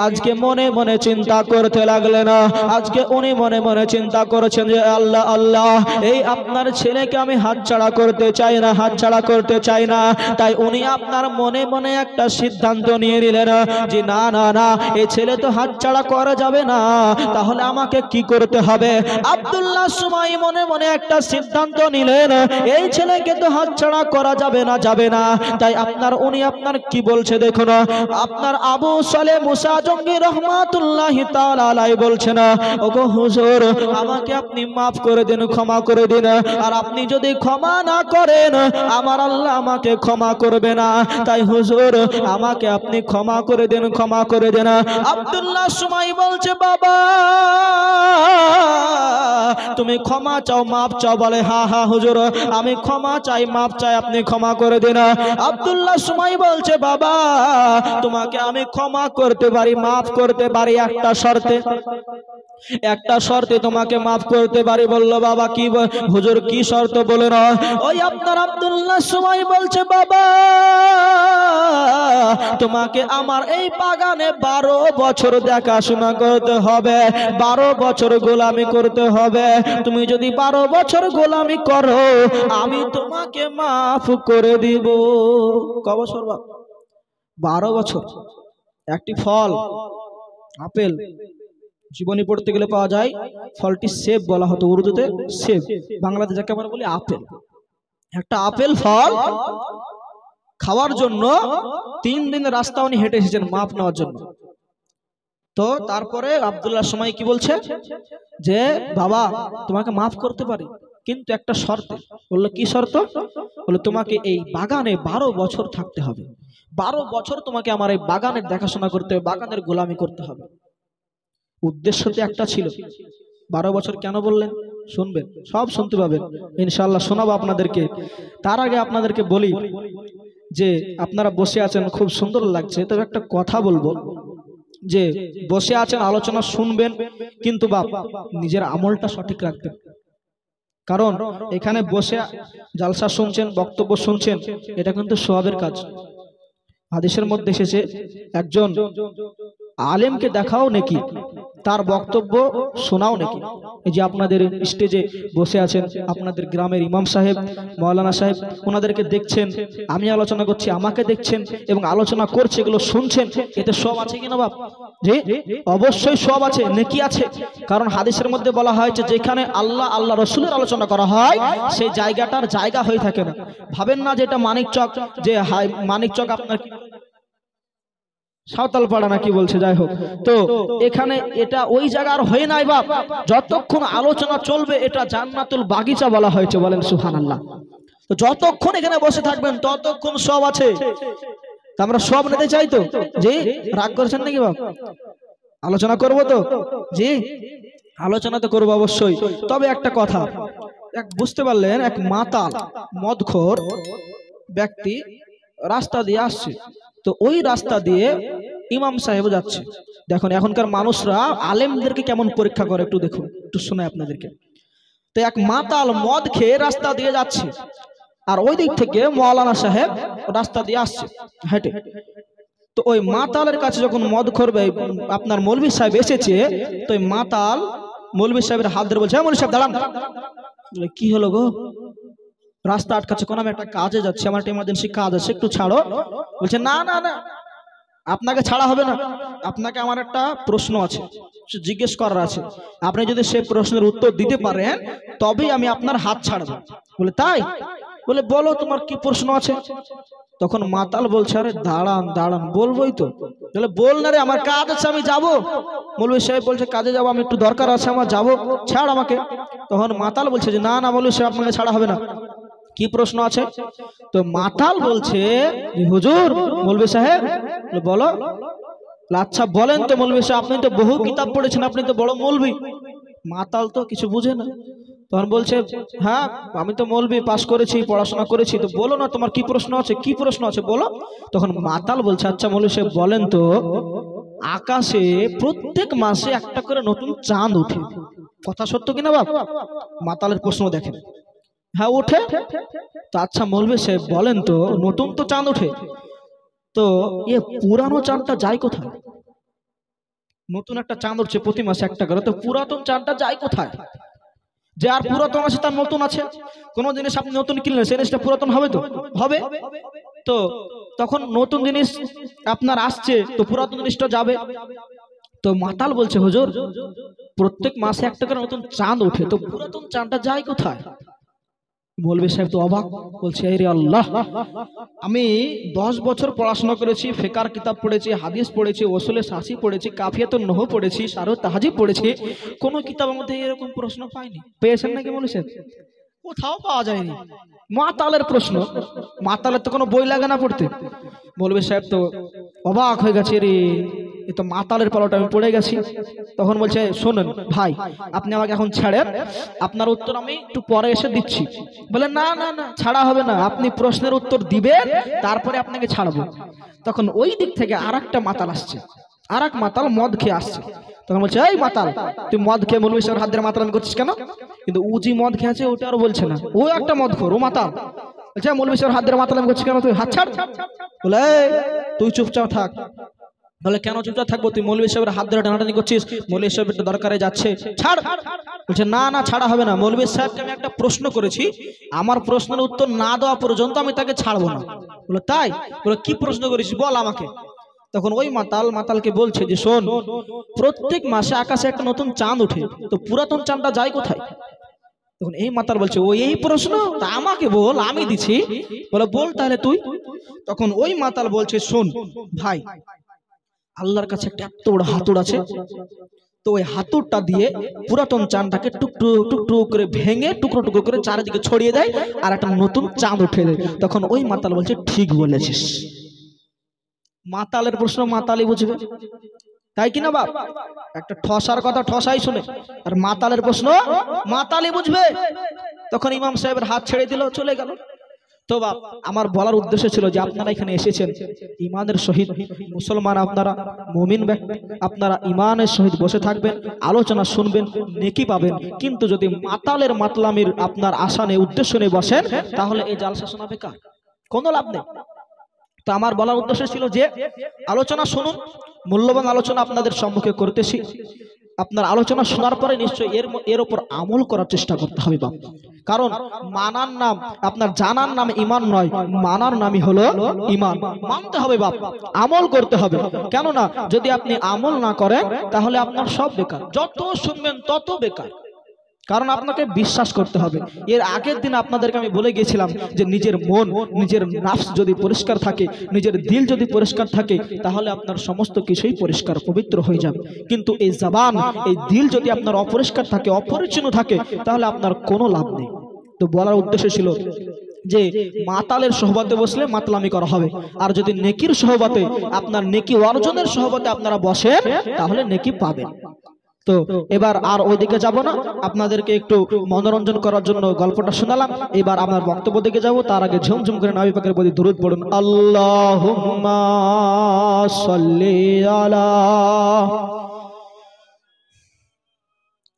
আজকে মনে মনে চিন্তা করতে লাগলেন। আজকে উনি মনে মনে চিন্তা করেছেন যে আল্লাহ আল্লাহ, এই আপনার ছেলেকে আমি হাতছাড়া করতে চাই না, হাতছাড়া করতে চাই না। তাই উনি আপনার মনে মনে একটা সিদ্ধান্ত নিয়ে নিলেন যে না না না, এই ছেলে তো হাতছাড়া করা যাবে না, তাহলে আমাকে কি করতে হবে? আব্দুল্লাহ সুমাই মনে মনে একটা সিদ্ধান্ত নিলেন, এই ছেলেকে তো হাতছাড়া করা যাবে না, যাবে না। তাই উনি আপনার কি বলছে দেখুন। আপনার আবু সালেহ মুসা জঙ্গি রাহমাতুল্লাহি তাআলা আলাইহি বলছেন, ওগো হুজুর, আমাকে আপনি মাফ করে দিন, ক্ষমা করে দিন। আর আপনি যদি ক্ষমা না করেন, আমার আল্লাহ আমাকে ক্ষমা করবে না। তাই হুজুর, আমাকে আপনি ক্ষমা করে দেন, ক্ষমা করে দেন। আব্দুল্লাহ সুমাই বলছে, বাবা তুমি ক্ষমা চাও, মাফ চাও? বলে হ্যাঁ হ্যাঁ হুজুর, আমি ক্ষমা চাই, মাফ চাই, আপনি ক্ষমা করে দিন। আব্দুল্লাহ সুমাই বলছে, বাবা তোমাকে আমি ক্ষমা করতে পারি, মাফ করতে পারি একটা শর্তে। একটা শর্তে তোমাকে মাফ করতে পারি। বলল বাবা কি? হুজুর কি শর্ত বলে না? ওই আপনার আব্দুল্লাহ সময় বলছে বাবা তোমাকে আমার এই বাগানে 12 বছর দেখাশোনা করতে হবে, 12 বছর গোলামি করতে হবে। তুমি যদি 12 বছর গোলামি করো আমি তোমাকে মাফ করে দিব। ক বছর বাবা? 12 বছর। একটি ফল আপেল, জীবনী পড়তে গেলে পাওয়া যায়, ফলটি সেব বলা হতো উর্দুতে, সেব, বাংলাতে যাকে আমরা বলি আপেল। একটা আপেল ফল খাওয়ার জন্য 3 দিন রাস্তা উনি হেঁটে এসেছেন মাপ নেওয়ার জন্য। তো তারপরে আব্দুল্লাহ সময় কি বলছে যে বাবা তোমাকে মাফ করতে পারি কিন্তু একটা শর্তে। বললো কি শর্ত? বললো তোমাকে এই বাগানে 12 বছর থাকতে হবে, 12 বছর তোমাকে আমার এই বাগানের দেখাশোনা করতে হবে, বাগানের গোলামি করতে হবে। উদ্দেশ্য তো একটা ছিল। 12 বছর কেন বললেন শুনবেন, সব শুনতে পাবেন ইনশাআল্লাহ, শোনাবো আপনাদেরকে। তার আগে আপনাদেরকে বলি যে আপনারা বসে আছেন খুব সুন্দর লাগছে, তবে একটা কথা বলবো যে বসে আছেন আলোচনা শুনবেন কিন্তু বাপ নিজের আমলটা সঠিক রাখবেন। কারণ এখানে বসে জালসা শুনছেন, বক্তব্য শুনছেন, এটা কিন্তু সওয়াবের কাজ। হাদিসের মধ্যে এসেছে একজন আলেমকে দেখাও নাকি, তার বক্তব্য শোনাও নাকি। এই যে আপনাদের স্টেজে বসে আছেন আপনাদের গ্রামের ইমাম সাহেব, মাওলানা সাহেব, ওনাদেরকে দেখছেন, আমি আলোচনা করছি আমাকে দেখছেন এবং আলোচনা করছে, এগুলো শুনছেন, এতে সব আছে কিনা বাপ? জি অবশ্যই সব আছে, নেকি আছে। কারণ হাদিসের মধ্যে বলা হয়েছে যেখানে আল্লাহ আল্লাহ রসুলের আলোচনা করা হয় সেই জায়গাটার জায়গা হয়ে থাকে না। ভাবেন না যে এটা মানিকচক, যে মানিকচক আপনার সাঁওতালপাড়া না কি বলছে, যাই হোক। তো এখানে এটা ওই জায়গার হয়ে নাই বাপ, যতক্ষণ আলোচনা চলবে এটা জান্নাতুল বাগিচা বলা হয়েছে, বলেন সুবহানাল্লাহ। তো যতক্ষণ এখানে বসে থাকবেন ততক্ষণ সব আছে। আমরা সব নিতে চাই তো, জি রাগ করছেন নাকি বাপ? আলোচনা করব তো, জি আলোচনা তো করবো অবশ্যই। তবে একটা কথা বুঝতে পারলেন, এক মাতাল মদখোর ব্যক্তি রাস্তা দিয়ে আসছে, তো ওই রাস্তা দিয়ে ইমাম সাহেব যাচ্ছে। দেখুন এখনকার মানুষরা আলেমদেরকে কেমন পরীক্ষা করে, একটু দেখুন, একটু শোনাই আপনাদেরকে। তো এক মাতাল মদ খেয়ে রাস্তা দিয়ে যাচ্ছে, আর ওই দিক থেকে মাওলানা সাহেব রাস্তা দিয়ে আসছে হেঁটে। তো ওই মাতালের কাছে যখন মদ করবে আপনার মৌলভী সাহেব এসেছে, তো ওই মাতাল মৌলভী সাহেবের হাত ধরে বলছে মৌলভী সাহেব দাঁড়ান। কি হলো গো? রাস্তা আটকাচ্ছে, কোন আমি একটা কাজে যাচ্ছি, আমার একটা ইমার্জেন্সি কাজ আছে, একটু ছাড়ো। বলছে না না না আপনাকে ছাড়া হবে না, আপনাকে আমার একটা প্রশ্ন আছে, জিজ্ঞেস করার আছে, আপনি যদি সেই প্রশ্নের উত্তর দিতে পারেন তবেই আমি আপনার হাত ছাড়বো। বলে তাই? বলে বলো তোমার কি প্রশ্ন আছে। তখন মাতাল বলছে আরে দাঁড়ান দাঁড়ান বলবোই তো। বলে বল না রে, আমার কাজ আছে আমি যাবো। মৌলভী সাহেব বলছে কাজে যাবো, আমি একটু দরকার আছে আমার, যাবো, ছাড় আমাকে। তখন মাতাল বলছে যে না না মৌলভী সাহেব আপনাকে ছাড়া হবে না, কি প্রশ্ন আছে? তো মাতাল বলছে হুজুর মৌলভী সাহেব বলো। আচ্ছা বলেন তো মৌলভী সাহেব, আপনি তো বহু কিতাব পড়েছেন, আপনি তো বড় মৌলভী। মাতাল তো কিছু বুঝে না, তখন বলছে হ্যাঁ আমি তো মৌলভী, পাস করেছি, পড়াশোনা করেছি, তো বলো না তোমার কি প্রশ্ন আছে, কি প্রশ্ন আছে বলো। তখন মাতাল বলছে আচ্ছা মৌলভী সাহেব বলেন তো, আকাশে প্রত্যেক মাসে একটা করে নতুন চাঁদ ওঠে, কথা সত্য কিনা বাপ? মাতালের প্রশ্ন দেখেন, হ্যাঁ ওঠে। তো আচ্ছা মৌলভী সাহেব বলেন তো নতুন তো চাঁদ ওঠে, তো পুরানো চাঁদটা যায় কোথায়? নতুন একটা চাঁদ উঠছে প্রতি মাসে একটা করে, তো পুরাতন চাঁদটা যায় কোথায়? যে আর পুরাতন আছে তার নতুন আছে, কোন জিনিস আপনি নতুন কিনলেন সেই জিনিসটা পুরাতন হবে তো হবে, তো তখন নতুন জিনিস আপনার আসছে তো পুরাতন জিনিসটা যাবে। তো মাতাল বলছে হুজুর প্রত্যেক মাসে একটা করে নতুন চাঁদ ওঠে, তো পুরাতন চাঁদটা যায় কোথায়? মৌলভী সাহেব তো অবাক, বলছে আরে আল্লাহ, আমি 10 বছর পড়াশোনা করেছি, ফিকার কিতাব পড়েছি, হাদিস পড়েছি, উসুলে সাসি পড়েছি, কাফিয়াতুন নহু পড়েছি, শারহ তাহজিব পড়েছি, কোন কিতাবের মধ্যে এরকম প্রশ্ন পাইনি। পেয়েছেন নাকি মৌলভী সাহেব? কোথাও পাওয়া যায়নি। মাতালের প্রশ্ন, মাতালের তো কোনো বই লাগে না পড়তে। মৌলভী সাহেব তো অবাক হয়ে গেছে, রে এ তো মাতালের পালাটা আমি পড়ে গেছি। তখন বলছে শোনেন ভাই আপনি আমাকে এখন ছাড়েন, আপনার উত্তর আমি একটু পরে এসে দিচ্ছি। বলে না না না ছাড়া হবে না, আপনি প্রশ্নের উত্তর দিবেন তারপরে আপনাকে ছাড়বো। তখন ওই দিক থেকে আর একটা মাতাল আসছে, আর এক মাতাল মদ খেয়ে আসছে। তখন বলছে এই মাতাল, তুই মদ খেয়ে মৌলভী সাহেবের হাত ধরে মাতালামি করছিস কেন? কিন্তু ও যে মদ খেয়েছে ওটা আর বলছে না, ও একটা মদ খোর, ও মাতাল। বলছে মৌলভী সাহেবের হাত ধরে মাতালামি করছিস কেন, তুই হাত ছাড়। বলে তুই চুপচাপ থাক। বলে কেন চুপচাপ থাকবো, তুই মৌলভী সাহেবের হাত ধরে টানাটানি করছিস, মৌলভী সাহেবের দরকারে যাচ্ছে, ছাড়। বলছে না না ছাড়া হবে না, মৌলভী সাহেবকে আমি একটা প্রশ্ন করেছি, আমার প্রশ্নের উত্তর না দেওয়া পর্যন্ত আমি তাকে ছাড়বো না। বলে তাই? বলে কি প্রশ্ন করেছিস বল আমাকে। তখন ওই মাতালকে বলছে যে শোন, প্রত্যেক মাসে আকাশে একটা নতুন চাঁদ ওঠে, তো পুরাতন চাঁদটা যায় কোথায়? তখন এই মাতাল বলছে ও এই প্রশ্ন, তা আমাকে বল, আমি দিছি। বলে বল তাহলে তুই। তখন ওই মাতাল বলছে শোন ভাই, আল্লাহর কাছে একটা এত বড় হাতুড় আছে, তো ওই হাতুড়টা দিয়ে পুরাতন চাঁদটাকে টুকরো টুকরো করে ভেঙে টুকরো টুকরো করে চারিদিকে ছড়িয়ে দেয়, আর একটা নতুন চাঁদ উঠে দেয়। তখন ওই মাতাল বলছে ঠিক বলেছিস। মাতালের প্রশ্ন মাতালই বুঝবে, তাই কিনা বাপ? একটা ঠসার কথা ঠসাই শুনে, আর মাতালের প্রশ্ন মাতালই বুঝবে। তখন ইমাম সাহেবের হাত ছেড়ে দিল, চলে গেল। তো বাপ, আমার বলার উদ্দেশ্য ছিল যে আপনারা এখানে এসেছেন ইমানের সহিত, মুসলমান আপনারা, মুমিন ব্যক্তি আপনারা ইমানের সহিত বসে থাকবেন, আলোচনা শুনবেন, নেকি পাবেন। কিন্তু যদি মাতালের মাতলামির আপনার আশা নেই, উদ্দেশ্য নিয়ে বসেন, তাহলে এই জালসা শোনা বেকার, কোনো লাভ নেই। তো আমার বলার উদ্দেশ্য ছিল যে আলোচনা শুনুন, মূল্যবান আলোচনা আপনাদের সম্মুখে করতেছি। আপনার আলোচনা শোনার পরে নিশ্চয়ই এর উপর আমল করার চেষ্টা করতে হবে বাপ। কারণ মানার নাম, আপনার জানার নাম ইমান নয়, মানার নামই হলো ইমান। মানতে হবে বাপ, আমল করতে হবে। কেননা যদি আপনি আমল না করেন তাহলে আপনার সব বেকার, যত শুনবেন তত বেকার। কারণ আপনাকে বিশ্বাস করতে হবে। এর আগের দিন আপনাদেরকে আমি বলে গিয়েছিলাম যে নিজের মন, নিজের নাফস যদি পরিষ্কার থাকে, নিজের দিল যদি পরিষ্কার থাকে, তাহলে আপনার সমস্ত কিছুই পরিষ্কার পবিত্র হয়ে যাবে। কিন্তু এই জবান, এই দিল যদি আপনার অপরিষ্কার থাকে, অপরিচ্ছন্ন থাকে, তাহলে আপনার কোনো লাভ নেই। তো বলার উদ্দেশ্য ছিল যে মাতালের সহবতে বসলে মাতলামি করা হবে, আর যদি নেকির সহবতে, আপনার নেকি অর্জনের সহবতে আপনারা বসেন, তাহলে নেকি পাবেন। তো এবার আর ওইদিকে যাব না, আপনাদেরকে একটু মনোরঞ্জন করার জন্য গল্পটা শোনালাম। এবার আমার বক্তব্য দিকে যাব, তার আগে ঝুমঝুম করে নবী পাকের প্রতি দুরূদ পড়ুন। আল্লাহুম্মা সাল্লি আলা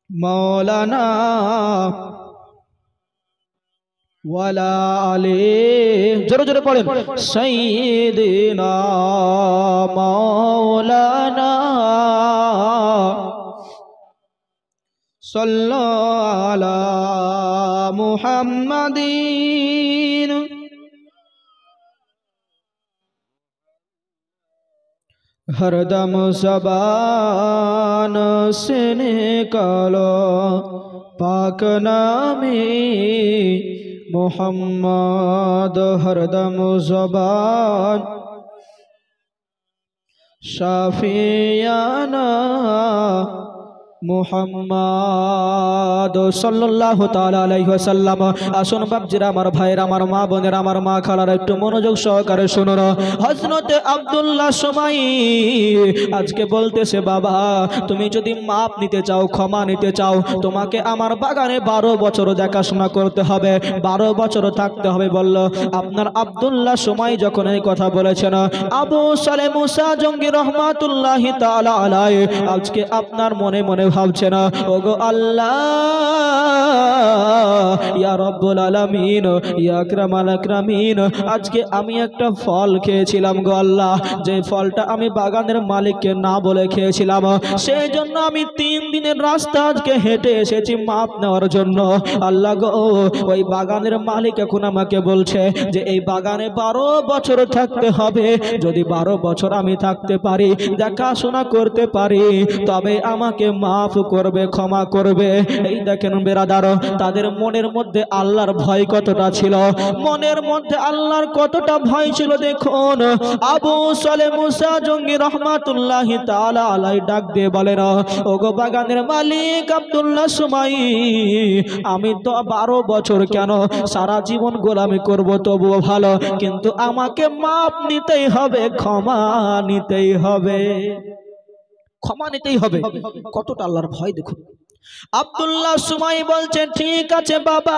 মাওলানা ওয়ালা আলি, জোরে জোরে পড়েন, সাইয়্যিদিনা মাওলানা সাল্লাল্লাহু আলা মুহাম্মাদিন हरदम ज़बान से निकालो पाक नामे मोहम्मद, हरदम ज़बान शाफियाना মুহাম্মদ সাল্লাল্লাহু তাআলা আলাইহি ওয়াসাল্লাম। আসুন বাপজিরা, আমার ভাইরা, আমার মা বোনেরা, আমার মা খালারা, একটু মনোযোগ সহকারে শুনুন। হযরতে আব্দুল্লাহ সুমাই আজকে বলতেছে, বাবা তুমি যদি মাপ নিতে চাও, ক্ষমা নিতে চাও, তোমাকে আমার বাগানে 12 বছর দেখাশোনা করতে হবে, 12 বছর থাকতে হবে। বলল আপনার আব্দুল্লাহ সুমাই যখন এই কথা বলেছেন, আবু সালে মুসা জঙ্গি রহমাতুল্লাহি তাআলা আলাইহি আজকে আপনার মনে মনে ভাবছে না, ওগো আল্লাহ, ইয়া রব্বুল আলামিন, ইয়া আকরামাল আকরামিন, আজকে আমি একটা ফল খেয়েছিলাম গো আল্লাহ, যে ফলটা আমি বাগানের মালিককে না বলে খেয়েছিলাম, সেই জন্য আমি 3 দিনের রাস্তা আজকে হেঁটে এসেছি মাপ নেওয়ার জন্য। আল্লাহ গো, ওই বাগানের মালিক এখন আমাকে বলছে যে এই বাগানে 12 বছর থাকতে হবে, যদি 12 বছর আমি থাকতে পারি, দেখাশোনা করতে পারি, তবে আমাকে মাফ করবে, ক্ষমা করবে। এই দেখেন বেরাদার, তাদের মনের মধ্যে আল্লাহর ভয় কতটা ছিল, মনের মধ্যে আল্লাহর কতটা ভয় ছিল দেখুন। আবু সালে মুসা জঙ্গি রহমাতুল্লাহি তাআলা আলাইহি ডাক দিয়ে বলেন, ওগো বাগানের মালিক আব্দুল্লাহ সুমাই, আমি তো 12 বছর কেন, সারা জীবন গোলামি করব তবুও ভালো, কিন্তু আমাকে মাপ নিতেই হবে, ক্ষমা নিতেই হবে, ক্ষমা নিতেই হবে। কতটা আল্লাহর ভয় দেখুন। আব্দুল্লাহ সুমাই বলছে ঠিক আছে বাবা,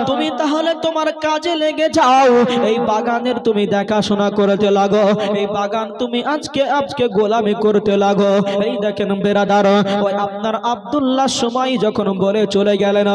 তুমি তাহলে তোমার কাজে লেগে যাও, এই বাগানের তুমি দেখাশোনা করতে লাগো, এই বাগান তুমি আজকে আজকে গোলামি করতে লাগো। এই দেখেন বেরাদার, ওই আপনার আব্দুল্লাহ সুমাই যখন বলে চলে গেলেন,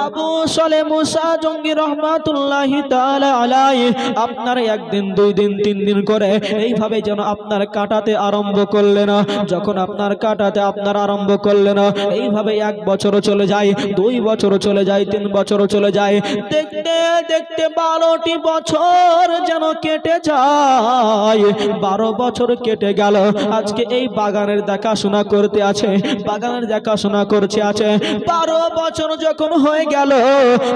আবু সালে মুসা জঙ্গি রহমাতুল্লাহি তাআলা আলাইহি আপনার একদিন দুই দিন তিন দিন করে এইভাবে যেন আপনার কাটাতে আরম্ভ করলেন। যখন আপনার কাটাতে আপনার আরম্ভ করলেন, এইভাবে এক বছর চলে যায়, 2 বছর চলে যায়, 3 বছর চলে যায়, দেখতে দেখতে 12টি বছর যেন কেটে যায়। 12 বছর কেটে গেল। আজকে এই বাগানের দেখাশোনা করতে আছে, বাগানের দেখাশোনা করছে আছে। 12 বছর যখন হয়ে গেল,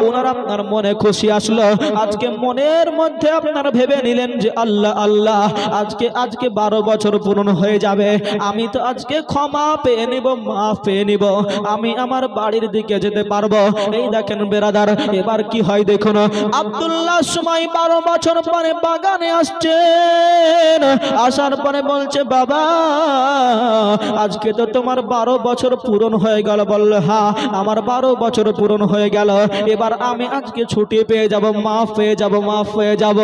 ওনার আপনার মনে খুশি আসলো। আজকে মনের মধ্যে আপনার ভেবে নিলেন যে আল্লাহ আল্লাহ, আজকে 12 বছর পূরণ হয়ে যাবে, আমি তো আজকে ক্ষমা পেয়ে নিব, মাফ পেয়ে নিব, আমি আমার বাড়ির দিকে যেতে পারবো। এই দেখেন বেরাদার, এবার কি হয় দেখুন। আব্দুল্লাহ সুমাই 12 বছর পরে বাগানে আসছেন, আসার পরে বলছে বাবা আজকে তো তোমার 12 বছর পূরণ হয়ে গেল। বললো হ্যাঁ আমার 12 বছর পূরণ হয়ে গেল, এবার আমি আজকে ছুটি পেয়ে যাব, মাফ পেয়ে যাব, মাফ পেয়ে যাব।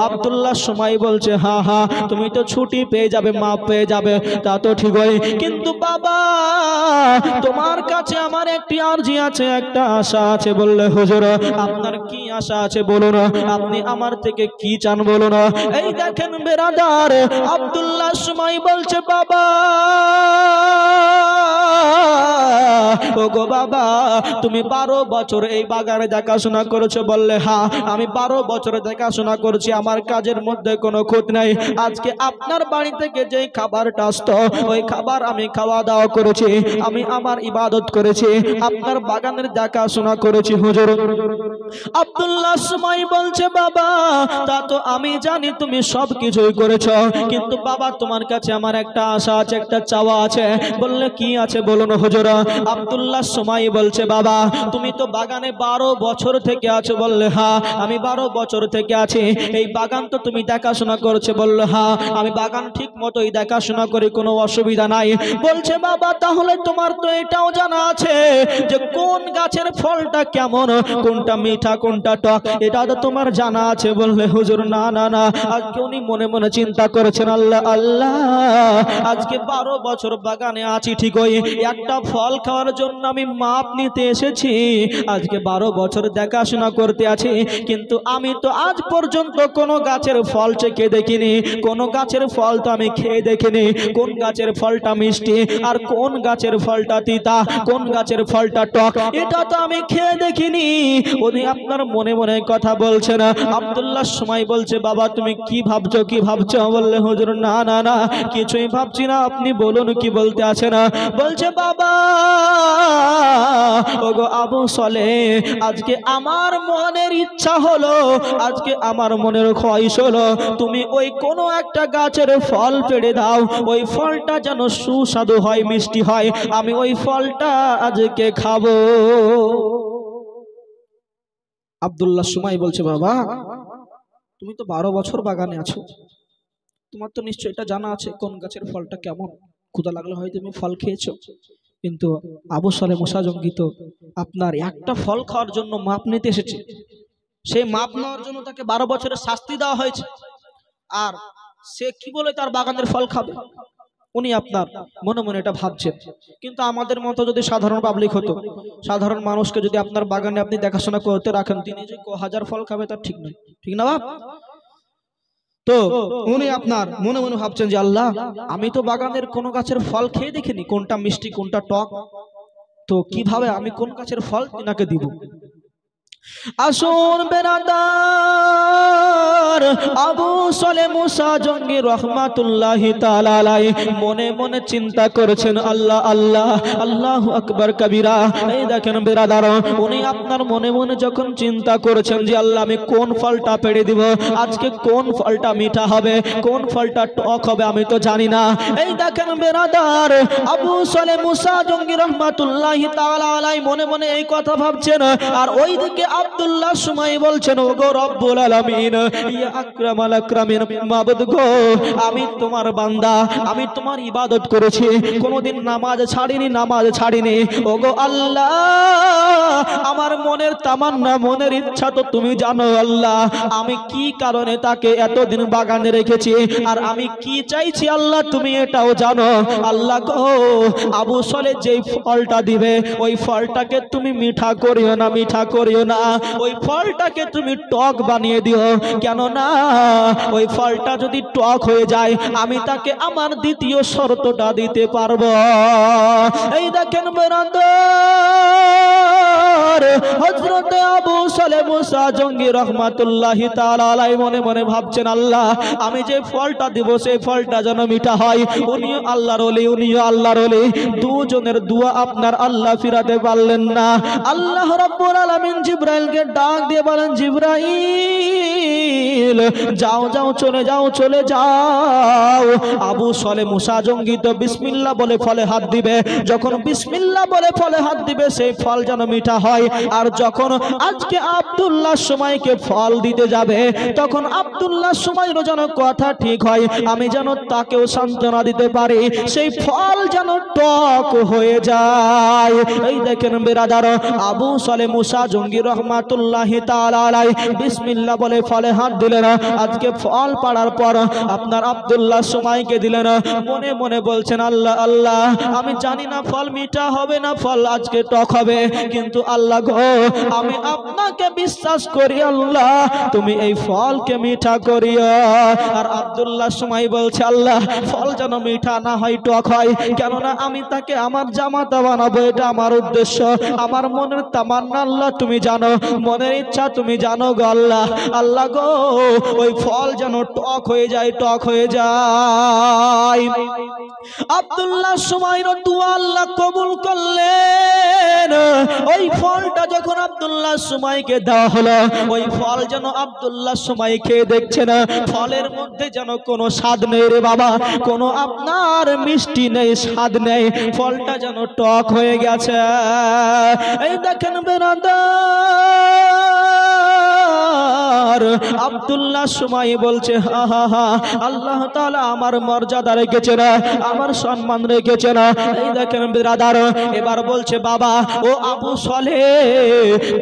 আব্দুল্লাহ সুমাই বলছে হ্যাঁ হ্যাঁ তুমি তো ছুটি পেয়ে যাবে, মাফ পেয়ে যাবে, তা তো ঠিকই, কিন্তু বাবা তোমার কাছে আমার একটি আরজি আছে, একটা আশা আছে। বললে হুজুর আপনার কি আশা আছে বলুন, আপনি আমার থেকে কি চান বলুন। এই দেখেন বেরাদার, আব্দুল্লাহ সুমাই বলছে বাবা ওগো বাবা তুমি 12 বছর এই বাগানে দেখাশোনা করেছো। বললে হ্যাঁ আমি 12 বছর দেখাশোনা করছি, আমার কাজের মধ্যে কোনো খুঁত নাই। আজকে আপনার বাড়ি থেকে যেই খাবারটা আসতো ওই খাবার আমি খাওয়া দাওয়া করেছি, আমি আমার ইবাদত করেছি, আপনার বাগানের দেখাশোনা করেছি হুজুর। আব্দুল্লাহ সুমাই বলছে বাবা তা তো আমি জানি তুমি সব কিছুই করেছো, কিন্তু বাবা তোমার কাছে আমার একটা আশা আছে, একটা চাওয়া আছে। বললে কি আছে বলুন হুজুর। আব্দুল্লাহ সুমাই বলছে বাবা তুমি তো বাগানে 12 বছর থেকে আছো। বললে হ্যাঁ আমি 12 বছর থেকে আছি, এই বাগান তো তুমি দেখাশোনা করছো। বললো হ্যাঁ আমি বাগান ঠিক মতোই দেখাশোনা করি, কোনো অসুবিধা নাই। বলছে বাবা তাহলে তোমার তো এটাও জানা আছে যে কোন গাছের ফলটা কেমন, কোনটা মিঠা কোনটা টক, এটা তো তোমার জানা আছে। বললে হুজুর না না না, আজকে উনি মনে মনে চিন্তা করেছেন আল্লাহ আল্লাহ আজকে 12 বছর বাগানে আছি ঠিকই, একটা ফল খাওয়ার জন্য আমি মাপ নিতে এসেছি, আজকে 12 বছর দেখাশোনা করতে আছি, কিন্তু আমি তো আজ পর্যন্ত কোনো গাছের ফল চেখে দেখিনি, কোনো গাছের ফল তো আমি খেয়ে দেখিনি, কোন গাছের ফলটা মিষ্টি আর কোন গাছের ফলটা তিতা, কোন গাছের ফলটা টক, এটা তো আমি খেয়ে দেখিনি। উনি আপনার মনে মনে কথা বলছেন। আব্দুল্লাহ সুমাই বলছে বাবা তুমি কি ভাবছো, কি ভাবছো? বললে হুজুর না না না কিছুই ভাবছি না, আপনি বলুন কি বলতে আছেন। বলছে বাবা ওগো আবু সলে আজকে আমার মনের ইচ্ছা হলো, আজকে আমার মনের খোয়াইশ হলো তুমি ওই কোনো একটা গাছের ফল পেড়ে দাও, ওই ফলটা যেন সুস্বাদু হয়, মিষ্টি হয়, আমি ওই ফলটা আজকে খাবো। আব্দুল্লাহ সুমাই বলছে বাবা তুমি তো 12 বছর বাগানে আছো, তোমার তো নিশ্চয় এটা জানা আছে কোন গাছের ফলটা কেমন, ক্ষুধা লাগলে হয়তো তুমি ফল খেয়েছো, কিন্তু আবু সালে মুসা জঙ্গি তো আপনার একটা ফল খাওয়ার জন্য মাপ নিতে এসেছে, সেই মাপ নেওয়ার জন্য তাকে 12 বছরের শাস্তি দেওয়া হয়েছে, আর সে কি বলে তার বাগানের ফল খাবে। উনি আপনার মনে মনে এটা ভাবছেন, কিন্তু আমাদের মতো যদি সাধারণ পাবলিক হতো, সাধারণ মানুষকে যদি আপনার বাগানে আপনি দেখাশোনা করতে রাখেন, তিনি যে 1000 ফল খাবে তার ঠিক নয়, ঠিক না বাপ? তো উনি আপনার মনে মনে ভাবছেন যে আল্লাহ আমি তো বাগানের কোন গাছের ফল খেয়ে দেখিনি, কোনটা মিষ্টি কোনটা টক, তো কিভাবে আমি কোন গাছের ফল তিনাকে দিব। আসুন বেরাদার, আবু সালে মুসা জঙ্গি রহমাতুল্লাহি তাআলা আলাইহি মনে মনে চিন্তা করেছেন আল্লাহ আল্লাহ আল্লাহু আকবার কবীরা। এই দেখেন বেরাদার উনি আপনার মনে মনে যখন চিন্তা করেছেন যে আল্লাহ আমি কোন ফলটা পেড়ে দিব, আজকে কোন ফলটা মিঠা হবে, কোন ফলটা টক হবে আমি তো জানি না। এই দেখেন বেরাদার আবু সালে মুসা জঙ্গি রহমাতুল্লাহি তাআলা আলাইহি মনে মনে এই কথা ভাবছেন, আর ওইদিকে আব্দুল্লাহ সুমাই বলছেন, ওগো রব্বুল আলামিন, ইয়া আকরামাল আকরামিন, মাবুদ গো, আমি তোমার বান্দা, আমি তোমার ইবাদত করেছি, কোনোদিন নামাজ ছাড়িনি। ওগো আল্লাহ, আমার মনের তামান্না, মনের ইচ্ছা তো তুমি জানো আল্লাহ, আমি কি কারণে তাকে এতদিন বাগানে রেখেছি আর আমি কি চাইছি আল্লাহ তুমি এটাও জানো। আল্লাহ গো, আবু সালেহ যেই ফলটা দিবে ওই ফলটাকে তুমি মিঠা করিও না, ওই ফলটাকে তুমি টক বানিয়ে দিও, কেন না ওই ফলটা যদি টক হয়ে যায় আমি তাকে আমার দ্বিতীয় শর্তটা দিতে পারবো। এই দেখেন বেরাদর, হযরত আবু সালেহ মুসা জঙ্গি রহমাতুল্লাহি তাআলা আলাইহি মনে মনে ভাবছেন, আল্লাহ আমি যে ফলটা দিব সেই ফলটা যেন মিঠা হয়। উনিও আল্লাহর ওলি, দুজনের দোয়া আপনার আল্লাহ ফিরাতে পারলেন না। আল্লাহ রাব্বুল আলামিন জিবরাইলকে ডাক দিয়ে বলেন, জিবরাইল যাও চলে যাও। আবু সালেহ মুসা জঙ্গি তো বিসমিল্লাহ বলে ফলে হাত দিবে, যখন বিসমিল্লাহ বলে ফলে হাত দিবে সেই ফল যেন মিঠা হয়। আর যখন আজকে আব্দুল্লাহ সুমাইকে ফল দিতে যাবে তখন আব্দুল্লাহ সুমাইরও যেন কথা ঠিক হয়, আমি যেন তাকেও সান্ত্বনা দিতে পারি, সেই ফল যেন টক হয়ে যায়। এই দেখেন বিরাদার, আবু সালেহ মুসা জঙ্গি রহমাতুল্লাহি তাআলা আলাইহি বিসমিল্লাহ বলে ফলে হাত দিলেন। আজকে ফল পাড়ার পর আপনার আব্দুল্লাহ সুমাইকে দিলেন, মনে মনে বলছেন, আল্লাহ আল্লাহ, আমি জানি না ফল মিঠা হবে না ফল আজকে টক হবে, কিন্তু আল্লাহ গো, আমি আপনাকে বিশ্বাস করি, আল্লাহ তুমি এই ফলকে মিঠা করিও। আর আব্দুল্লাহ সুমাই বলছে, আল্লাহ ফল যেন মিঠা না হয়, টক হয়, কেননা আমি তাকে আমার জামাতা বানাবো, এটা আমার উদ্দেশ্য, আমার মনের তামান্না আল্লাহ তুমি জানো, মনের ইচ্ছা তুমি জানো গো আল্লাহ। আল্লাহ গো, ওই ফল যেন টক হয়ে যায়। আব্দুল্লাহ সুমাইর দোয়া আল্লাহ কবুল করলেন। ওই ফলটা যখন আব্দুল্লাহ সুমাইকে দেওয়া হলো, ওই ফল যেন আব্দুল্লাহ সুমাই খেয়ে দেখছে না, ফলের মধ্যে যেন কোনো স্বাদ নেই রে বাবা, কোনো আপনার মিষ্টি নেই, স্বাদ নেই, ফলটা যেন টক হয়ে গেছে। এই দেখেন বেরাদার, আব্দুল্লাহ সুমাই বলছে, হা হা হা, আল্লাহ তাআলা আমার মর্যাদা রেখেছে না, আমার সম্মান রেখেছে না। এই দেখেন বিরাদার, এবার বলছে, বাবা ও আবু সালেহ,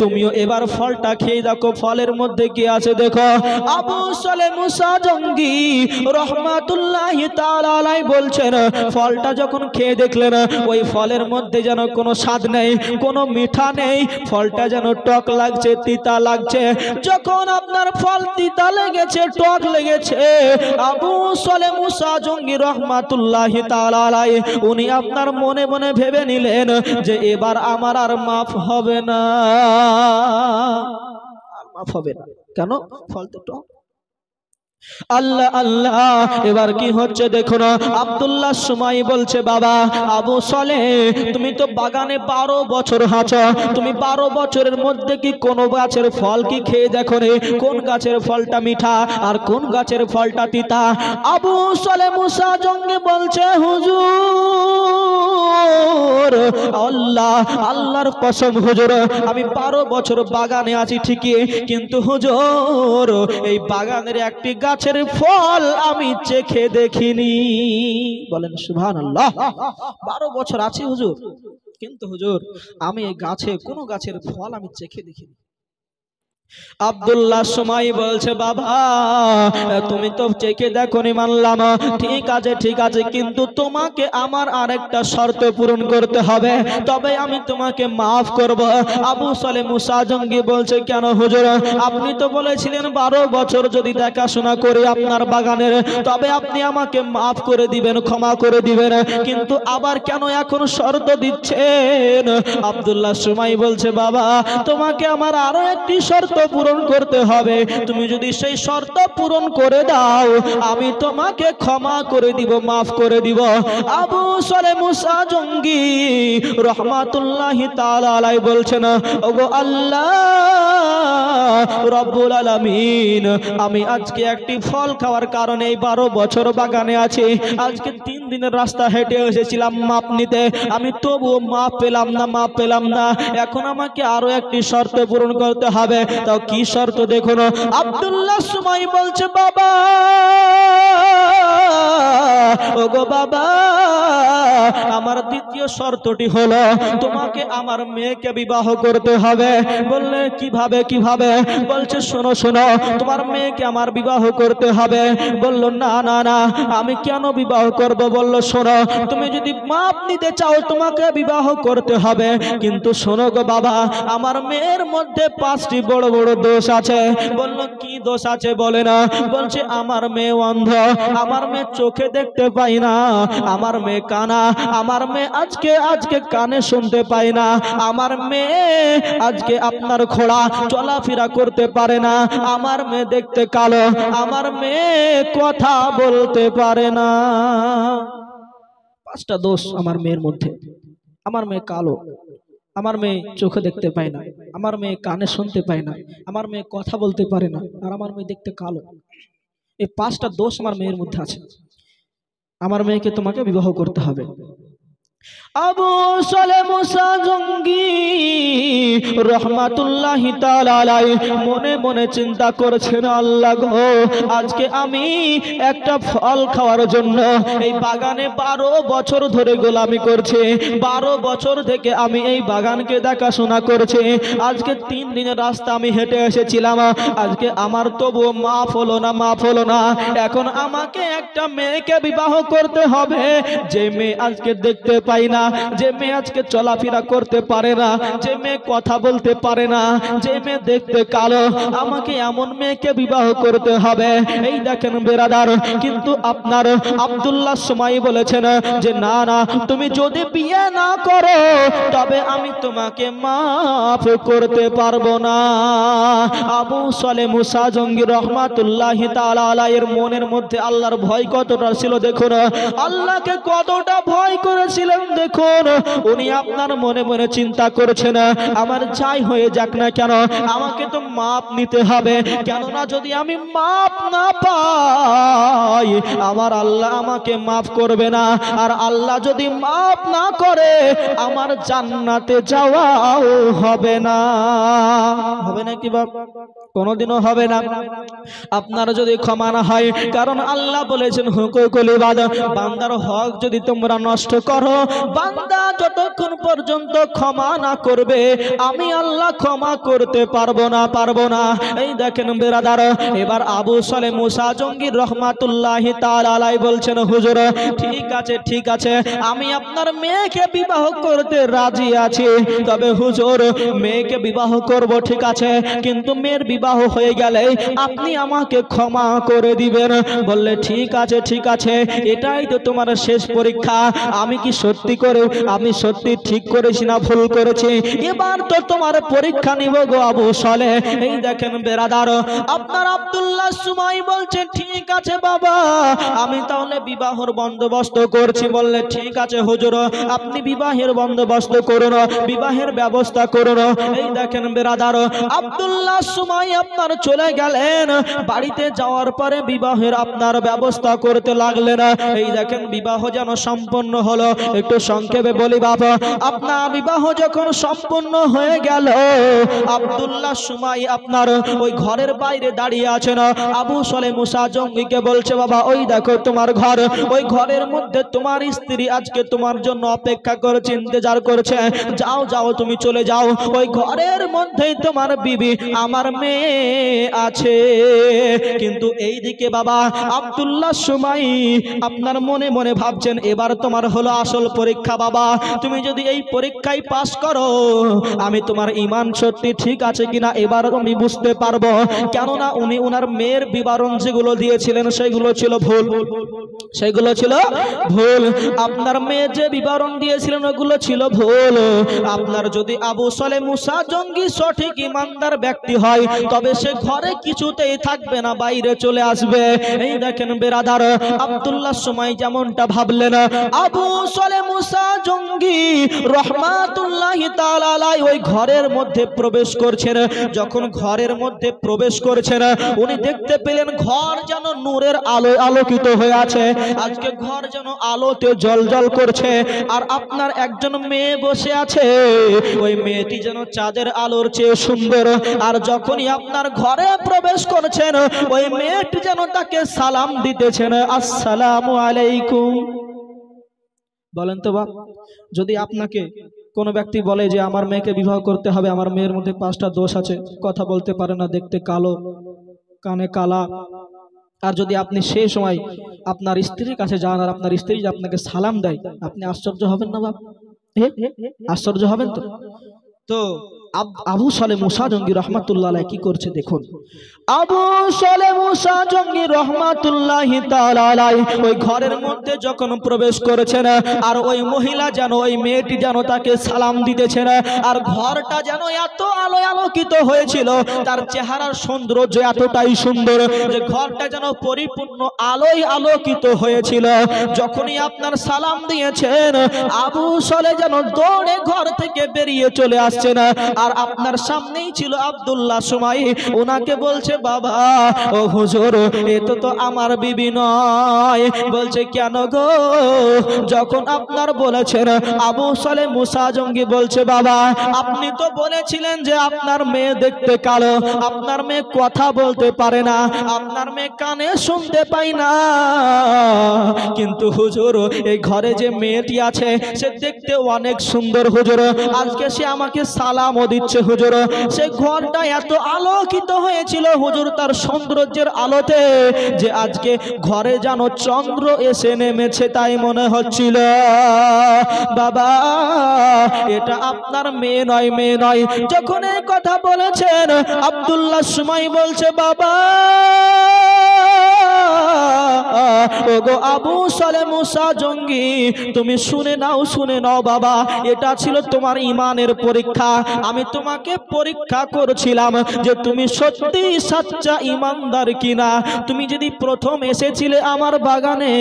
তুমিও এবার ফলটা খেয়ে দেখো, ফলের মধ্যে কি আছে দেখো। আবু সালেহ মুসা জঙ্গি রহমাতুল্লাহি তাআলা আলাইহি বলছেন, ফলটা যখন খেয়ে দেখলেন ওই ফলের মধ্যে যেন কোনো স্বাদ নেই, কোনো মিঠা নেই, ফলটা যেন টক লাগছে, তিতা লাগছে। যখন আপনার ফল তিতা লেগেছে, টক লেগেছে, আবু সালেহ মুসা জঙ্গি রহমাতুল্লাহি তাআলা আলাইহি উনি আপনার মনে মনে ভেবে নিলেন যে এবার আমার আর মাফ হবে না, কেন ফল তো টক। আল্লাহ আল্লাহ, এবার কি হচ্ছে দেখুন। আব্দুল্লাহ সুমাই বলছে, বাবা আবু সালেহ, তুমি তো বাগানে 12 বছর হাঁটো, তুমি 12 বছরের মধ্যে কি কোন গাছের ফল কি খেয়ে দেখো রে, কোন গাছের ফলটা মিঠা আর কোন গাছের ফলটা তিতা? আবু সালেহ মুসা জঙ্গি বলছে, হুজুর, আল্লাহর কসম হুজুর, আমি 12 বছর বাগানে আছি ঠিকই, কিন্তু হুজুর এই বাগানের একটি গাছের ফল আমি চেখে দেখিনি। বলেন সুবহানাল্লাহ। 12 বছর আছি হুজুর, কিন্তু হুজুর আমি এই গাছে কোন গাছের ফল আমি চেখে দেখিনি। আব্দুল্লাহ সুমাই বলছে, বাবা তুমি তো চেখে দেখোনি, মানলাম, ঠিক আছে, কিন্তু তোমাকে আমার আরেকটা শর্ত পূরণ করতে হবে, তবে আমি তোমাকে মাফ করব। আবু সালেহ মুসা জঙ্গি বলছে, কেন হুজুর, আপনি তো বলেছিলেন 12 বছর যদি দেখাশোনা করি আপনার বাগানের, তবে আপনি আমাকে মাফ করে দিবেন, ক্ষমা করে দিবেন, কিন্তু আবার কেন এখন শর্ত দিচ্ছেন? আব্দুল্লাহ সুমাই বলছে, বাবা তোমাকে আমার আরো একটি শর্ত পূরণ করতে হবে। তুমি যদি সেই শর্ত পূরণ করে দাও আমি তোমাকে ক্ষমা করে দিব, মাফ করে দিব। আবু সালেহ মুসা জঙ্গি রহমাতুল্লাহি তাআলা আলাইহি বলছেন, ওগো আল্লাহ রব্বুল আলামিন, আমি আজকে একটি ফল খাওয়ার কারণে এই 12 বছর বাগানে আছি। আজকে 3 দিনের রাস্তা হেঁটে এসেছিলাম মাপ নিতে, আমি তবুও মাপ পেলাম না, মাপ পেলাম না। এখন আমাকে আরো একটি শর্ত পূরণ করতে হবে। তাও কি শর্ত দেখুন। আব্দুল্লাহ সুমাই বলছে, বাবা ওগো বাবা, আমার দ্বিতীয় শর্তটি হলো তোমাকে আমার মেয়েকে বিবাহ করতে হবে। বললে কিভাবে কিভাবে? বলছে শোনো শোনো, তোমার মেয়েকে আমার বিবাহ করতে হবে। বলল না না না, আমি কেন বিবাহ করব? বলল শোনো, তুমি যদি মাপ নিতে চাও তোমাকে বিবাহ করতে হবে, কিন্তু শোনো গো বাবা, আমার মেয়ের মধ্যে 5টি বড় বড় দোষ আছে। বলল কি দোষ আছে বলে না? বলছে আমার মেয়ে অন্ধ, আমার মেয়ে চোখে দেখতে পাই না, আমার মেয়ে কানা, আমার মেয়ে আজকে কানে শুনতে পায় না, আমার মেয়ে আজকে আপনার খোড়া চলাফেরা করতে পারে না, আমার মেয়ে দেখতে কালো, আমার মেয়ে কথা বলতে পারে না। 5টা দোষ আমার মেয়ের মধ্যে। আমার মেয়ে কালো, আমার মেয়ে চোখে দেখতে পায় না, আমার মেয়ে কানে শুনতে পায় না, আমার মেয়ে কথা বলতে পারে না, আর আমার মেয়ে দেখতে কালো। এই 5টা দোষ আমার মেয়ের মধ্যে আছে। আমার মেয়েকে তোমাকে বিবাহ করতে হবে। আবু সালেহ মুসা জঙ্গি রহমাতুল্লাহি তাআলা আলাইহি মনে মনে চিন্তা করেছেন, আল্লাহ গো, আজকে আমি একটা ফল খাওয়ার জন্য এই বাগানে 12 বছর ধরে গোলামি করছি, 12 বছর থেকে আমি এই বাগানকে দেখাশোনা করছি। আজকে 3 দিনের রাস্তা আমি হেঁটে এসেছিলাম, আজকে আমার তবুও মাফ হলো না, মাফ হলো না। এখন আমাকে একটা মেয়েকে বিবাহ করতে হবে, যে মেয়ে আজকে দেখতে পাই না, যে মেয়ে আজকে চলাফেরা করতে পারে না, যে মেয়ে কথা বলতে পারে না, যে মেয়ে দেখতে কালো, আমাকে এমন মেয়েকে বিবাহ করতে হবে। এই দেখেন বেরাদার, কিন্তু আপনার আব্দুল্লাহ সুমাই বলেছেন যে না না, তুমি যদি বিয়ে না করো তবে আমি তোমাকে মাফ করতে পারবো না। আবু সালেহ মুসা জঙ্গি রহমাতুল্লাহি তাআলা আলাইহির মনের মধ্যে আল্লাহর ভয় কতটা ছিল দেখুন, আল্লাহকে কতটা ভয় করেছিলেন দেখুন। উনি আপনার মনে মনে চিন্তা করেছেন, আমার যাই হয়ে যাক না কেন আমাকে তো মাপ নিতে হবে, কেননা যদি আমি মাপ না পাই আমার আল্লাহ আমাকে মাফ করবে না, আর আল্লাহ যদি মাফ না করে আমার জান্নাতে যাওয়াও হবে না। হবে না কি বাপ? কোনোদিনও হবে না। আপনার যদি ক্ষমা না হয়, কারণ আল্লাহ বলেছেন হুকুকুল ইবাদ, বান্দার হক যদি তোমরা নষ্ট করো, বান্দা যতক্ষণ পর্যন্ত ক্ষমা না করবে আমি আল্লাহ ক্ষমা করতে পারবো না, পারবো না। এই দেখেন বেরাদার, এবার আবু সালেহ মুসা জঙ্গি রহমাতুল্লাহি তাআলা আলাইহি বলছেন, হুজুর ঠিক আছে ঠিক আছে, আমি আপনার মেয়েকে বিবাহ করতে রাজি আছি, তবে হুজুর মেয়েকে বিবাহ করব ঠিক আছে, কিন্তু মেয়ের বিবাহ হয়ে গেলে আপনি আমাকে ক্ষমা করে দিবেন। বললে ঠিক আছে ঠিক আছে, এটাই তো তোমার শেষ পরীক্ষা, আমি কি সত্যি করে, আমি সত্যি ঠিক করেছি না ভুল করেছি, এবার তো তোমার পরীক্ষা নিব গো আবু সালেহ। এই দেখেন বেরাদার, আপনার আব্দুল্লাহ সুমাই বলছে ঠিক আছে বাবা, আমি তাহলে বিবাহের বন্দোবস্ত করছি। বললে ঠিক আছে হুজুর, আপনি বিবাহের বন্দোবস্ত করুন, বিবাহের ব্যবস্থা করুন। এই দেখেন বেরাদার, আব্দুল্লাহ সুমাই আপনার চলে গেলেন, বাড়িতে যাওয়ার পরে বিবাহের আপনার ব্যবস্থা করতে লাগলেন। এই দেখেন বিবাহ যেন সম্পন্ন হলো। একটু সংক্ষেপে বলি বাবা, আপনার বিবাহ যখন সম্পন্ন হয়ে গেল, আব্দুল্লাহ সুমাই আপনার ওই ঘরের বাইরে দাঁড়িয়ে আছেন। আবু সালেহ মুসা জঙ্গিকে বলছে, বাবা ওই দেখো তোমার ঘর, ওই ঘরের মধ্যে তোমার স্ত্রী আজকে তোমার জন্য অপেক্ষা করেছে, ইন্তজার করছে, যাও যাও তুমি চলে যাও, ওই ঘরের মধ্যেই তোমার বিবি আমার মেয়ে আছে। কিন্তু এই দিকে বাবা আব্দুল্লাহ সুমাই আপনার মনে মনে ভাবছেন, এবার তোমার হলো আসল পরীক্ষা বাবা, তুমি যদি এই পরীক্ষায় পাস করো আমি তোমার ঈমান সত্যি ঠিক আছে কিনা এবার আমি বুঝতে পারবো। কেননা উনি ওনার মেয়ের বিবরণ যেগুলো দিয়েছিলেন সেগুলো ছিল ভুল, সেগুলো ছিল ভুল। আপনার মেয়ে যে বিবরণ দিয়েছিলেন ওগুলো ছিল ভুল। আপনার যদি আবু সালেহ মুসা জঙ্গি সঠিক ইমানদার ব্যক্তি হয় তবে সে ঘরে কিছুতেই থাকবে না, বাইরে চলে আসবে। এই দেখেন বেরাদার, আব্দুল্লাহর সময় যেমনটা ভাবলেন, আবু সালে মুসা জঙ্গি রহমাতুল্লাহি তাআলা আলাইহি ওই ঘরের মধ্যে প্রবেশ করছেন। যখন ঘরের মধ্যে প্রবেশ করছেন, উনি দেখতে পেলেন ঘর যেন নূরের আলোয় আলোকিত হয়ে আছে। আজকে ঘর যেন আলোতে জ্বলজ্বল করছে। আর আপনার একজন মেয়ে বসে আছে, ওই মেয়েটি যেন চাঁদের আলোর চেয়ে সুন্দর। আর যখনই আপনার ঘরে প্রবেশ করছেন, ওই মেয়েটি যেন তাকে সালাম দিতেছেন, আসসালামু আলাইকুম। বলেন তো বাপ, যদি আপনাকে কোনো ব্যক্তি বলে যে আমার মেয়েকে বিবাহ করতে হবে, আমার মেয়ের মধ্যে 5টা দোষ আছে, কথা বলতে পারে না, দেখতে কালো, কানে কালা, আর যদি আপনি সেই সময় আপনার স্ত্রীর কাছে যান আর আপনার স্ত্রী যে আপনাকে সালাম দেয়, আপনি আশ্চর্য হবেন না বাপ? আশ্চর্য হবেন তো? তো আবু সালে মুসা জঙ্গি রহমাতুল্লাহ আলাইহি কি করছে দেখুন। আবু সালে মুসা জঙ্গি রহমাতুল্লাহি তাআলা আলাইহি ওই ঘরের মধ্যে যখন প্রবেশ করেছেন, আর ওই মহিলা যেন, ওই মেয়েটি যেন তাকে সালাম দিতেছেন, আর ঘরটা যেন এত আলোয় আলোকিত হয়েছিল, তার চেহারার সৌন্দর্য এতটাই সুন্দর যে ঘরটা যেন পরিপূর্ণ আলোয় আলোকিত হয়েছিল। যখনই আপনার সালাম দিয়েছেন, আবু সালে যেন দৌড়ে ঘর থেকে বেরিয়ে চলে আসছেন। আর আপনার সামনেই ছিল আব্দুল্লাহ সময়, ওনাকে বলছে, বাবা ও হুজুর, এতো তো আমার বিবি নয়। বলছে, কেন গো? যখন আপনার বলেছেন, আবু সালে মুসা জঙ্গি বলছে, বাবা আপনি তো বলেছিলেন যে আপনার মেয়ে দেখতে কালো, আপনার মেয়ে কথা বলতে পারে না, আপনার মেয়ে কানে শুনতে পায় না, কিন্তু হুজুর এই ঘরে যে মেয়েটি আছে সে দেখতে অনেক সুন্দর হুজুর। আজকে সে আমাকে সালামও দিচ্ছে হুজুর। সে ঘরটা এত আলোকিত হয়েছিল হুজুর তার সৌন্দর্যের আলোতে, যে আজকে ঘরে যেন চন্দ্র এসে নেমেছে তাই মনে হচ্ছিল। বাবা এটা আপনার মেয়ে নয়, মেয়ে নয়। যখন এই কথা বলেছেন, আব্দুল্লাহ সময় বলছে, বাবা ওগো আবু সালে মুসা জঙ্গি, তুমি শুনে নাও, শুনে নাও বাবা, এটা ছিল তোমার ঈমানের পরীক্ষা। আমি তোমাকে পরীক্ষা করেছিলাম যে তুমি সত্যি সচ্চা ঈমানদার কিনা। তুমি যদি প্রথম এসেছিলে আমার বাগানে,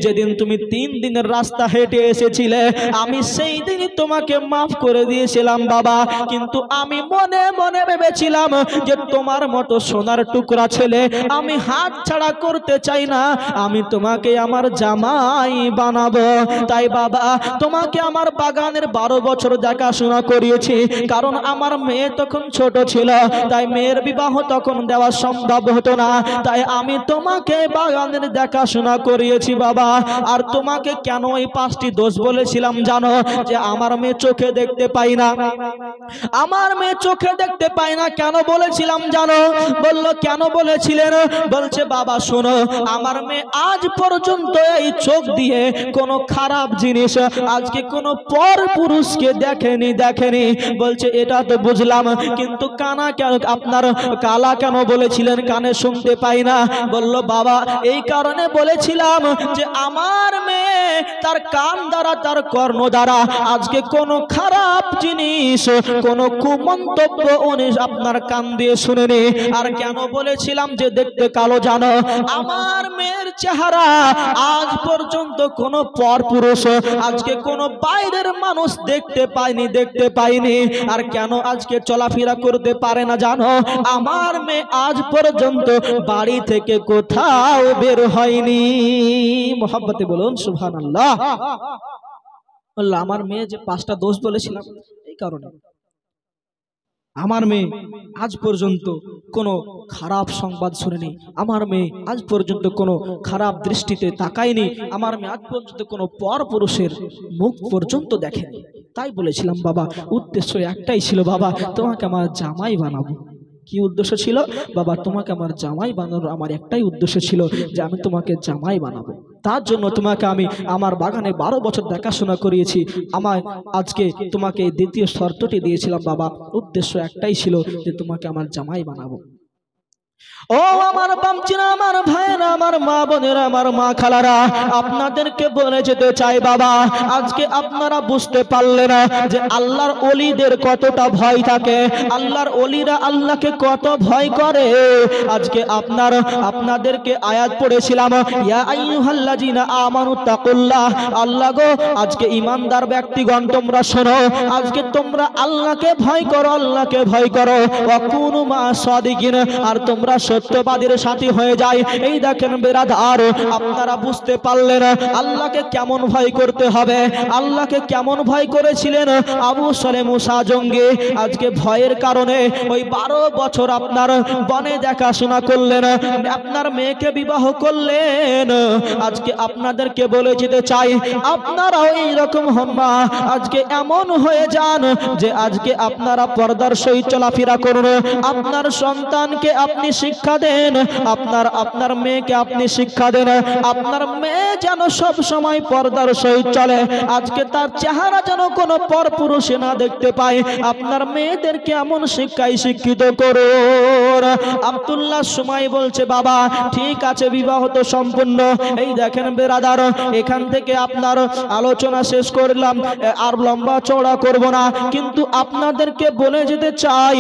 যেদিন তুমি 3 দিনের রাস্তা হেঁটে এসেছিলে, আমি সেই দিনই তোমাকে মাফ করে দিয়েছিলাম বাবা। কিন্তু আমি মনে মনে ভেবেছিলাম যে তোমার মতো সোনার টুকরা ছেলে আমি হাত ছাড়া করতে চাই না, আমি তোমাকে আমার জামাই বানাবো। তাই বাবা তোমাকে আমার বাগানের 12 বছর দেখাশোনা করিয়েছি, কারণ আমার মেয়ে তখন ছোট ছিল, তাই মেয়ের বিবাহ তখন দেওয়া সম্ভব হতো না। তাই আমি তোমাকে বাগানের দেখাশোনা করিয়েছি বাবা। আর তোমাকে কেন এই 5টি দোষ বলেছিলাম জানো? যে আমার মেয়ে চোখে দেখতে পাই না, আমার মেয়ে চোখে দেখতে পায় না। কেন বলেছিলাম জানো? বলল, কেন বলেছিলেন? বলছে, বাবা শোনো, আমার মেয়ে আজ পর্যন্ত এই চোখ দিয়ে কোনো খারাপ জিনিস আজকে কোনো পর পুরুষকে দেখেনি। বলছে, এটা তো বুঝলাম, কিন্তু কানা কেন, আপনার কালা কেন বলেছিলেন? কানে শুনতে পাই না। বলল, বাবা এই কারণে বলেছিলাম যে আমার মেয়ে তার কান দ্বারা, তার কর্ণ দ্বারা আজকে কোনো খারাপ জিনিস, কোনো কুমন্তব্য উনি আপনার কান দিয়ে শুনেনি। আর কেন বলেছিলাম যে দেখতে কালো জানো? আমার মেয়ের চেহারা আজ পর্যন্ত কোনো পরপুরুষ আজকে কোনো বাইরের মানুষ দেখতে পায়নি। আর কেন আজকে চলাফেরা করতে পারে না জানো? আমার মেয়ে আজ পর্যন্ত বাড়ি থেকে কোথাও বের হয়নি। মোহাব্বতে বলুন সুবহানাল্লাহ। আল্লাহ, আমার মেয়ে যে 5টা দোষ বলেছিলাম এই কারণে। আমার মেয়ে আজ পর্যন্ত কোনো খারাপ সংবাদ শুনেনি, আমার মেয়ে আজ পর্যন্ত কোনো খারাপ দৃষ্টিতে তাকায়নি, আমার মেয়ে আজ পর্যন্ত কোনো পরপুরুষের মুখ পর্যন্ত দেখেনি। তাই বলেছিলাম বাবা, উদ্দেশ্য একটাই ছিল বাবা, তোমাকে আমার জামাই বানাবো। কি উদ্দেশ্য ছিল বাবা? তোমাকে আমার জামাই বানানোর আমার একটাই উদ্দেশ্য ছিল, যে আমি তোমাকে জামাই বানাবো। তার জন্য তোমাকে আমি আমার বাগানে 12 বছর দেখাশোনা করিয়েছি। আমায় আজকে তোমাকে দ্বিতীয় শর্তটি দিয়েছিলাম বাবা, উদ্দেশ্য একটাই ছিল যে তোমাকে আমার জামাই বানাবো। ও আমার বামচিরা, আমার ভাইরা, আমার মা বোনেরা, আমার মা খালারা, আপনাদেরকে বলে যেতে চাই বাবা, আজকে আপনারা বুঝতে পারলেন না যে আল্লাহর ওলিদের কতটা ভয় থাকে, আল্লাহর ওলিরা আল্লাহকে কত ভয় করে। আজকে আপনাদেরকে আয়াত পড়েছিলাম, ইয়া আইয়ুহাল্লাযিনা আমানু তাকুল্লাহ, আল্লাহ গো, আজকে ঈমানদার ব্যক্তিগণ তোমরা শোনো, আজকে তোমরা আল্লাহকে ভয় করো, আল্লাহকে ভয় করো, ওয়া কুনু মা সাদিকিন, আর তোমরা সত্যবাদীর সাথী হয়ে যায়। এই দেখেন বেরাদার, আপনারা বুঝতে পারলেন আল্লাহকে কেমন ভয় করতে হবে, আল্লাহকে কেমন ভয় করেছিলেন আবু সালে মুসা জঙ্গি। আজকে ভয়ের কারণে ওই 12 বছর আপনার বনে দেখাশোনা করলেন, আপনার মেয়েকে বিবাহ করলেন। আজকে আপনাদেরকে বলে যেতে চাই, আপনারাও এইরকম হন না, আজকে এমন হয়ে যান যে আজকে আপনারা পর্দার সহিত চলাফেরা করুন, আপনার সন্তানকে আপনি শিক্ষা দেন, আপনার মেয়েকে আপনি শিক্ষা দেন, আপনার মেয়ে যেন সব সময় পর্দার সহিত চলে, আজকে তার চেহারা যেন কোনো পরপুরুষে না দেখতে পায়। আপনার মেয়েদেরকে এমন শিক্ষায় শিক্ষিত করুন। আব্দুল্লাহ সময় বলছে, বাবা ঠিক আছে, বিবাহ তো সম্পূর্ণ। এই দেখেন বেরাদার, এখান থেকে আপনার আলোচনা শেষ করলাম, আর লম্বা চওড়া করব না, কিন্তু আপনাদেরকে বলে যেতে চাই,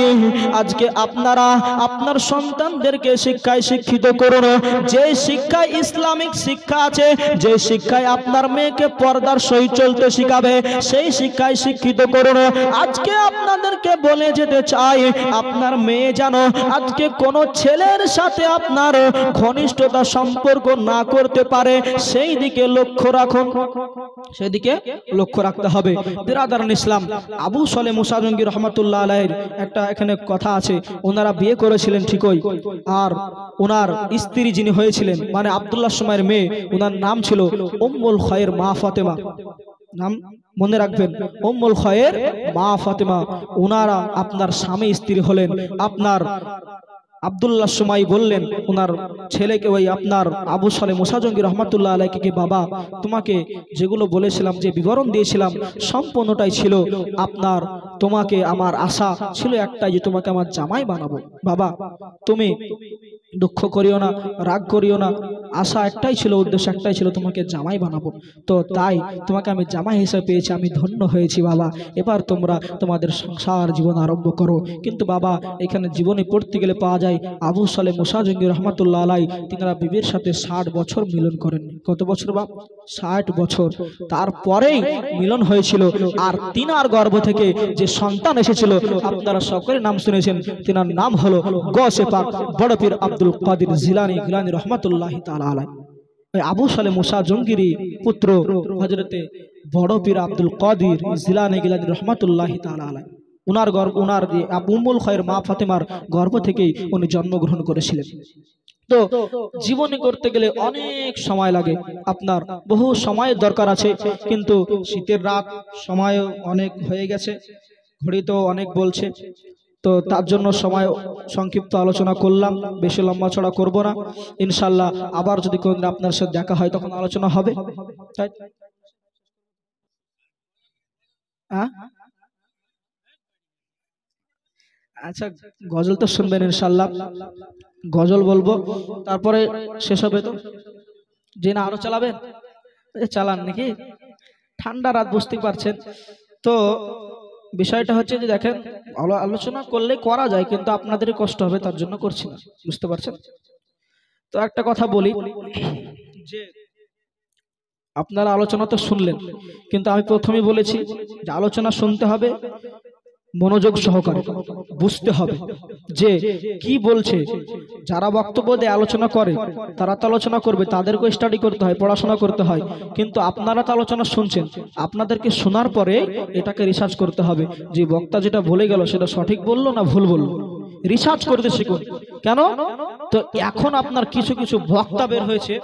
আজকে আপনারা আপনার সন্তানদেরকে শিক্ষায় শিক্ষিত করুন। যে শিক্ষায় ইসলামিক শিক্ষা আছে, যে শিক্ষায় আপনার মেয়েকে পর্দার সহিত চলতে শিখাবে, সেই শিক্ষায় শিক্ষিত করুন। আজকে আপনাদেরকে বলে যেতে চাই, আপনার মেয়ে যেন আজকে কোনো ছেলের সাথে আপনার ঘনিষ্ঠতা সম্পর্ক না করতে পারে, সেই দিকে লক্ষ্য রাখুন, সেদিকে লক্ষ্য রাখতে হবে। বিরাদারান ইসলাম, আবু সালে মুসা জঙ্গি রহমাতুল্লাহ আলাইহির একটা এখানে কথা আছে, ওনারা বিয়ে করেছিলেন ঠিকই, আর ওনার স্ত্রী যিনি হয়েছিলেন মানে আব্দুল্লাহ সময়ের মেয়ে, ওনার নাম ছিল উম্মুল খায়ের মা ফাতেমা, নাম মনে রাখবেন, উম্মুল খায়ের মা ফাতেমা। ওনারা আপনার স্বামী স্ত্রী হলেন। আপনার আব্দুল্লাহ সময় বললেন ওনার ছেলেকে, ওই আপনার আবু সালে মুসা জঙ্গি রহমাতুল্লাহ আলাইহিকে, বাবা তোমাকে যেগুলো বলেছিলাম, যে বিবরণ দিয়েছিলাম, সম্পূর্ণটাই ছিল আপনার, তোমাকে আমার আশা ছিল একটাই, যে তোমাকে আমার জামাই বানাবো। বাবা তুমি দুঃখ করিও না, রাগ করিও না, আশা একটাই ছিল, উদ্দেশ্য একটাই ছিল, তোমাকে জামাই বানাবো। তো তাই তোমাকে আমি জামাই হিসেবে পেয়েছি, আমি ধন্য হয়েছি বাবা। এবার তোমরা তোমাদের সংসার জীবন আরম্ভ করো। কিন্তু বাবা এখানে জীবনে পড়তে গেলে পাওয়া যায়, আবু সালে মুসা জঙ্গি রহমাতুল্লাহ আলাই তিনারা বিবির সাথে 60 বছর মিলন করেন। কত বছর বাপ? 60 বছর। তারপরেই মিলন হয়েছিল। আর তিনার গর্ভ থেকে যে সন্তান এসেছিল, আপনারা সকলের নাম শুনেছেন, তিনার নাম হলো গৌসে পাক বড় পীর আব্দুল কাদের জিলানী গিলানী রহমাতুল্লাহ তাআলা আলাইহি। আবু সালে মুসা জঙ্গির পুত্র হযরতে বড় পীর আব্দুল কাদের জিলানী গিলানী রহমাতুল্লাহ তাআলা আলাইহি, উনার উম্মুল খায়ের মা ফাতেমার গর্ভ থেকেই উনি জন্মগ্রহণ করেছিলেন। তো জীবনে করতে গেলে অনেক সময় লাগে, আপনার বহু সময়ের দরকার আছে। কিন্তু শীতের রাত, সময় অনেক হয়ে গেছে, ঘড়ি তো অনেক বলছে, তো তার জন্য সময় সংক্ষিপ্ত আলোচনা করলাম, বেশি লম্বা চড়া করব না। ইনশাল্লাহ আবার যদি কোনদিন আপনার সাথে দেখা হয় তখন আলোচনা হবে। তাই আচ্ছা, গজল তো শুনবেন ইনশাল্লাহ, গজল বলবো, তারপরে শেষ হবে। তো যে না আরো চালাবেন, চালান নাকি? ঠান্ডা রাত বুঝতে পারছেন। তো বিষয়টা হচ্ছে যে দেখেন, আলোচনা করলে করা যায়, কিন্তু আপনাদেরই কষ্ট হবে, তার জন্য করছি না, বুঝতে পারছেন? তো একটা কথা বলি, যে আপনারা আলোচনা তো শুনলেন, কিন্তু আমি প্রথমেই বলেছি যে আলোচনা শুনতে হবে মনোযোগ সহকারে, বুঝতে হবে যে কি বলছে। যারা বক্তব্য দিয়ে আলোচনা করে তারা তো আলোচনা করবে, তাদেরকে স্টাডি করতে হয়, পড়াশোনা করতে হয়। কিন্তু আপনারা তো আলোচনা শুনছেন, আপনাদেরকে শোনার পরে এটাকে রিসার্চ করতে হবে যে বক্তা যেটা বলে গেল সেটা সঠিক বললো না ভুল বললো। রিসার্চ করতে শিখুন। কেন? তো এখন আপনার কিছু কিছু বক্তা বের হয়েছে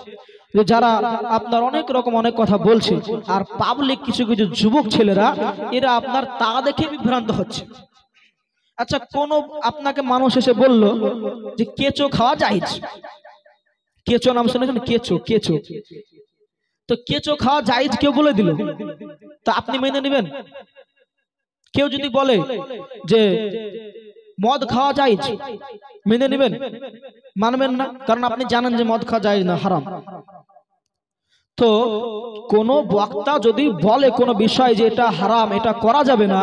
যারা আপনার অনেক রকম অনেক কথা বলছে, আর পাবলিক কিছু কিছু যুবক ছেলেরা এরা আপনার তা দেখে বিভ্রান্ত হচ্ছে। আচ্ছা, কোন আপনাকে মানুষ এসে বলল যে কেঁচো খাওয়া জায়েজ, কেঁচো নাম শুনেছেন? কেঁচো, কেঁচো, তো কেঁচো খাওয়া জায়েজ কেউ বলে দিল, তা আপনি মেনে নেবেন? কেউ যদি বলে যে মদ খাওয়া জায়েজ, মেনে নেবেন? মানবেন না, কারণ আপনি জানেন যে মদ খাওয়া যায় না, হারাম। তো কোন বক্তা যদি বলে কোন বিষয় যে এটা হারাম, এটা করা যাবে না,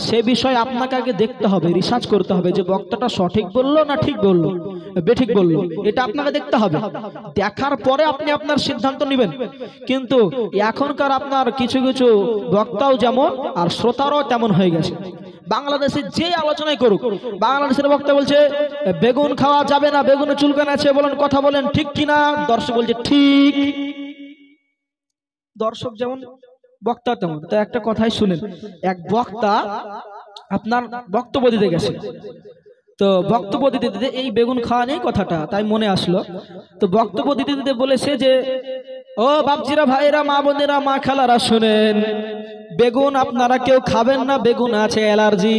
সে বিষয়ে আপনাকে আগে দেখতে হবে, রিসার্চ করতে হবে যে বক্তাটা সঠিক বললো না ঠিক বললো, বেঠিক বললো, এটা আপনাকে দেখতে হবে। দেখার পরে আপনি আপনার সিদ্ধান্ত নেবেন। কিন্তু এখনকার আপনার কিছু কিছু বক্তাও যেমন আর শ্রোতারাও তেমন হয়ে গেছে। বাংলাদেশে যে আলোচনাই করুক, বাংলাদেশের বক্তা বলছে বেগুন খাওয়া যাবে না, বেগুনে চুলকানি আছে, বলেন কথা বলেন ঠিক কিনা, দর্শক বলছে ঠিক। দর্শক যেমন বক্তা তেমন। তো একটা কথাই শুনেন, এক বক্তা আপনার বক্তব্য দিতে গেছে, তো বক্তব্য দিতে দিতে এই বেগুন খাওয়া নেই কথাটা তাই মনে আসলো। তো বক্তব্য দিতে দিতে বলেছে যে, ও বাপজিরা, ভাইরা, মা বোনেরা, মা খালারা, শুনেন, বেগুন আপনারা কেউ খাবেন না, বেগুন আছে অ্যালার্জি,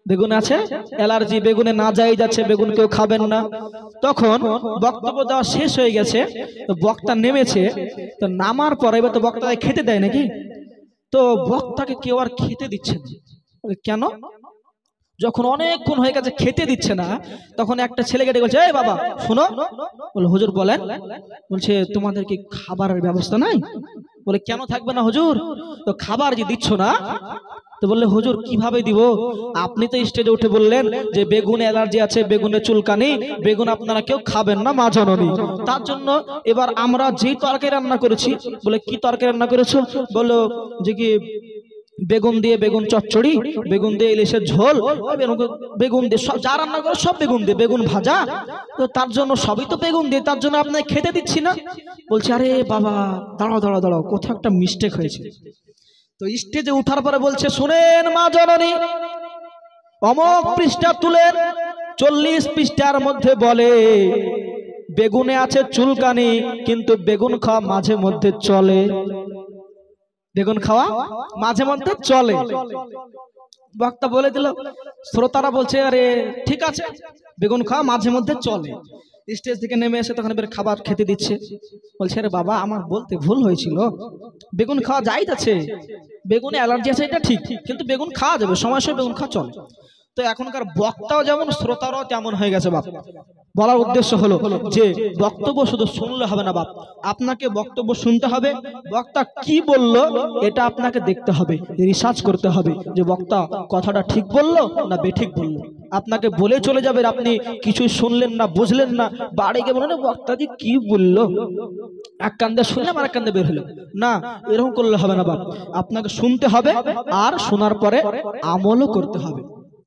বেগুন আছে অ্যালার্জি, বেগুনে না যাই যাচ্ছে, বেগুন কেউ খাবেন না। তখন বক্তব্য দেওয়া শেষ হয়ে গেছে, তো বক্তা নেমেছে। তো নামার পরে এবার তো বক্তাকে খেতে দেয় নাকি, তো বক্তাকে কেউ আর খেতে দিচ্ছে না। কেন? যখন অনেকক্ষণ হয়ে গেছে খেতে দিচ্ছে না, তখন একটা ছেলেকে ডেকে বলছে, এই বাবা শোনো। বলে, হুজুর বলেন। বলছে, তোমাদের কি খাবারের ব্যবস্থা নাই? বলে, কেন থাকবে না হুজুর, তো খাবার যে দিচ্ছ না। তো বললে, হুজুর কিভাবে দিব, আপনি তো স্টেজে উঠে বললেন যে বেগুন অ্যালার্জি আছে, বেগুনে চুলকানি, বেগুন আপনারা কেউ খাবেন না, মা জননী। তার জন্য এবার আমরা যেই তরকারি রান্না করেছি। বলে, কি তরকারি রান্না করেছো? বললো যে কি বেগুন দিয়ে বেগুন চচ্চড়ি, বেগুন দিয়ে ইলিশের ঝোল, বেগুন দিয়ে সব যা রান্না করে সব বেগুন দিয়ে, বেগুন ভাজা, তো তার জন্য সবই তো বেগুন দিয়ে, তার জন্য আপনাকে খেতে দিচ্ছি না। বলছে, আরে বাবা দাঁড়াও দাঁড়াও দাঁড়াও, কোথাও একটা মিস্টেক হয়েছে। তো স্টেজে উঠার পরে বলছে, শুনেন মা জননী, অমক পৃষ্ঠা তুলেন, 40 পৃষ্ঠার মধ্যে বলে বেগুনে আছে চুলকানি, কিন্তু বেগুন খাওয়া মাঝে মধ্যে চলে, বেগুন খাওয়া মাঝে মধ্যে চলে। বক্তা বলে দিল, শ্রোতারা বলছে, আরে ঠিক আছে, বেগুন খাওয়া মাঝে মধ্যে চলে। স্টেজ থেকে নেমে এসে তখন এবার খাবার খেতে দিচ্ছে। বলছে, আরে বাবা আমার বলতে ভুল হয়েছিল, বেগুন খাওয়া যায় আছে, বেগুনে অ্যালার্জি আছে এটা ঠিক, কিন্তু বেগুন খাওয়া যাবে, সময় সময় বেগুন খাওয়া চলে। তো এখনকার বক্তাও যেমন শ্রোতারাও তেমন হয়ে গেছে বাপ। বলার উদ্দেশ্য হলো যে বক্তব্য শুধু শুনলে হবে না বাপ, আপনাকে বক্তব্য শুনতে হবে, বক্তা কি বললো এটা আপনাকে দেখতে হবে, রিসার্চ করতে হবে যে বক্তা কথাটা ঠিক বললো না বেঠিক বললো। আপনাকে বলে চলে যাবে, আপনি কিছুই শুনলেন না, বুঝলেন না, বাড়ি গিয়ে বলেন বক্তাজি কি বললো, এক কান্দে শুনলাম আর এক কান্দে বের হলো না, এরকম করলে হবে না বাপ। আপনাকে শুনতে হবে আর শোনার পরে আমলও করতে হবে।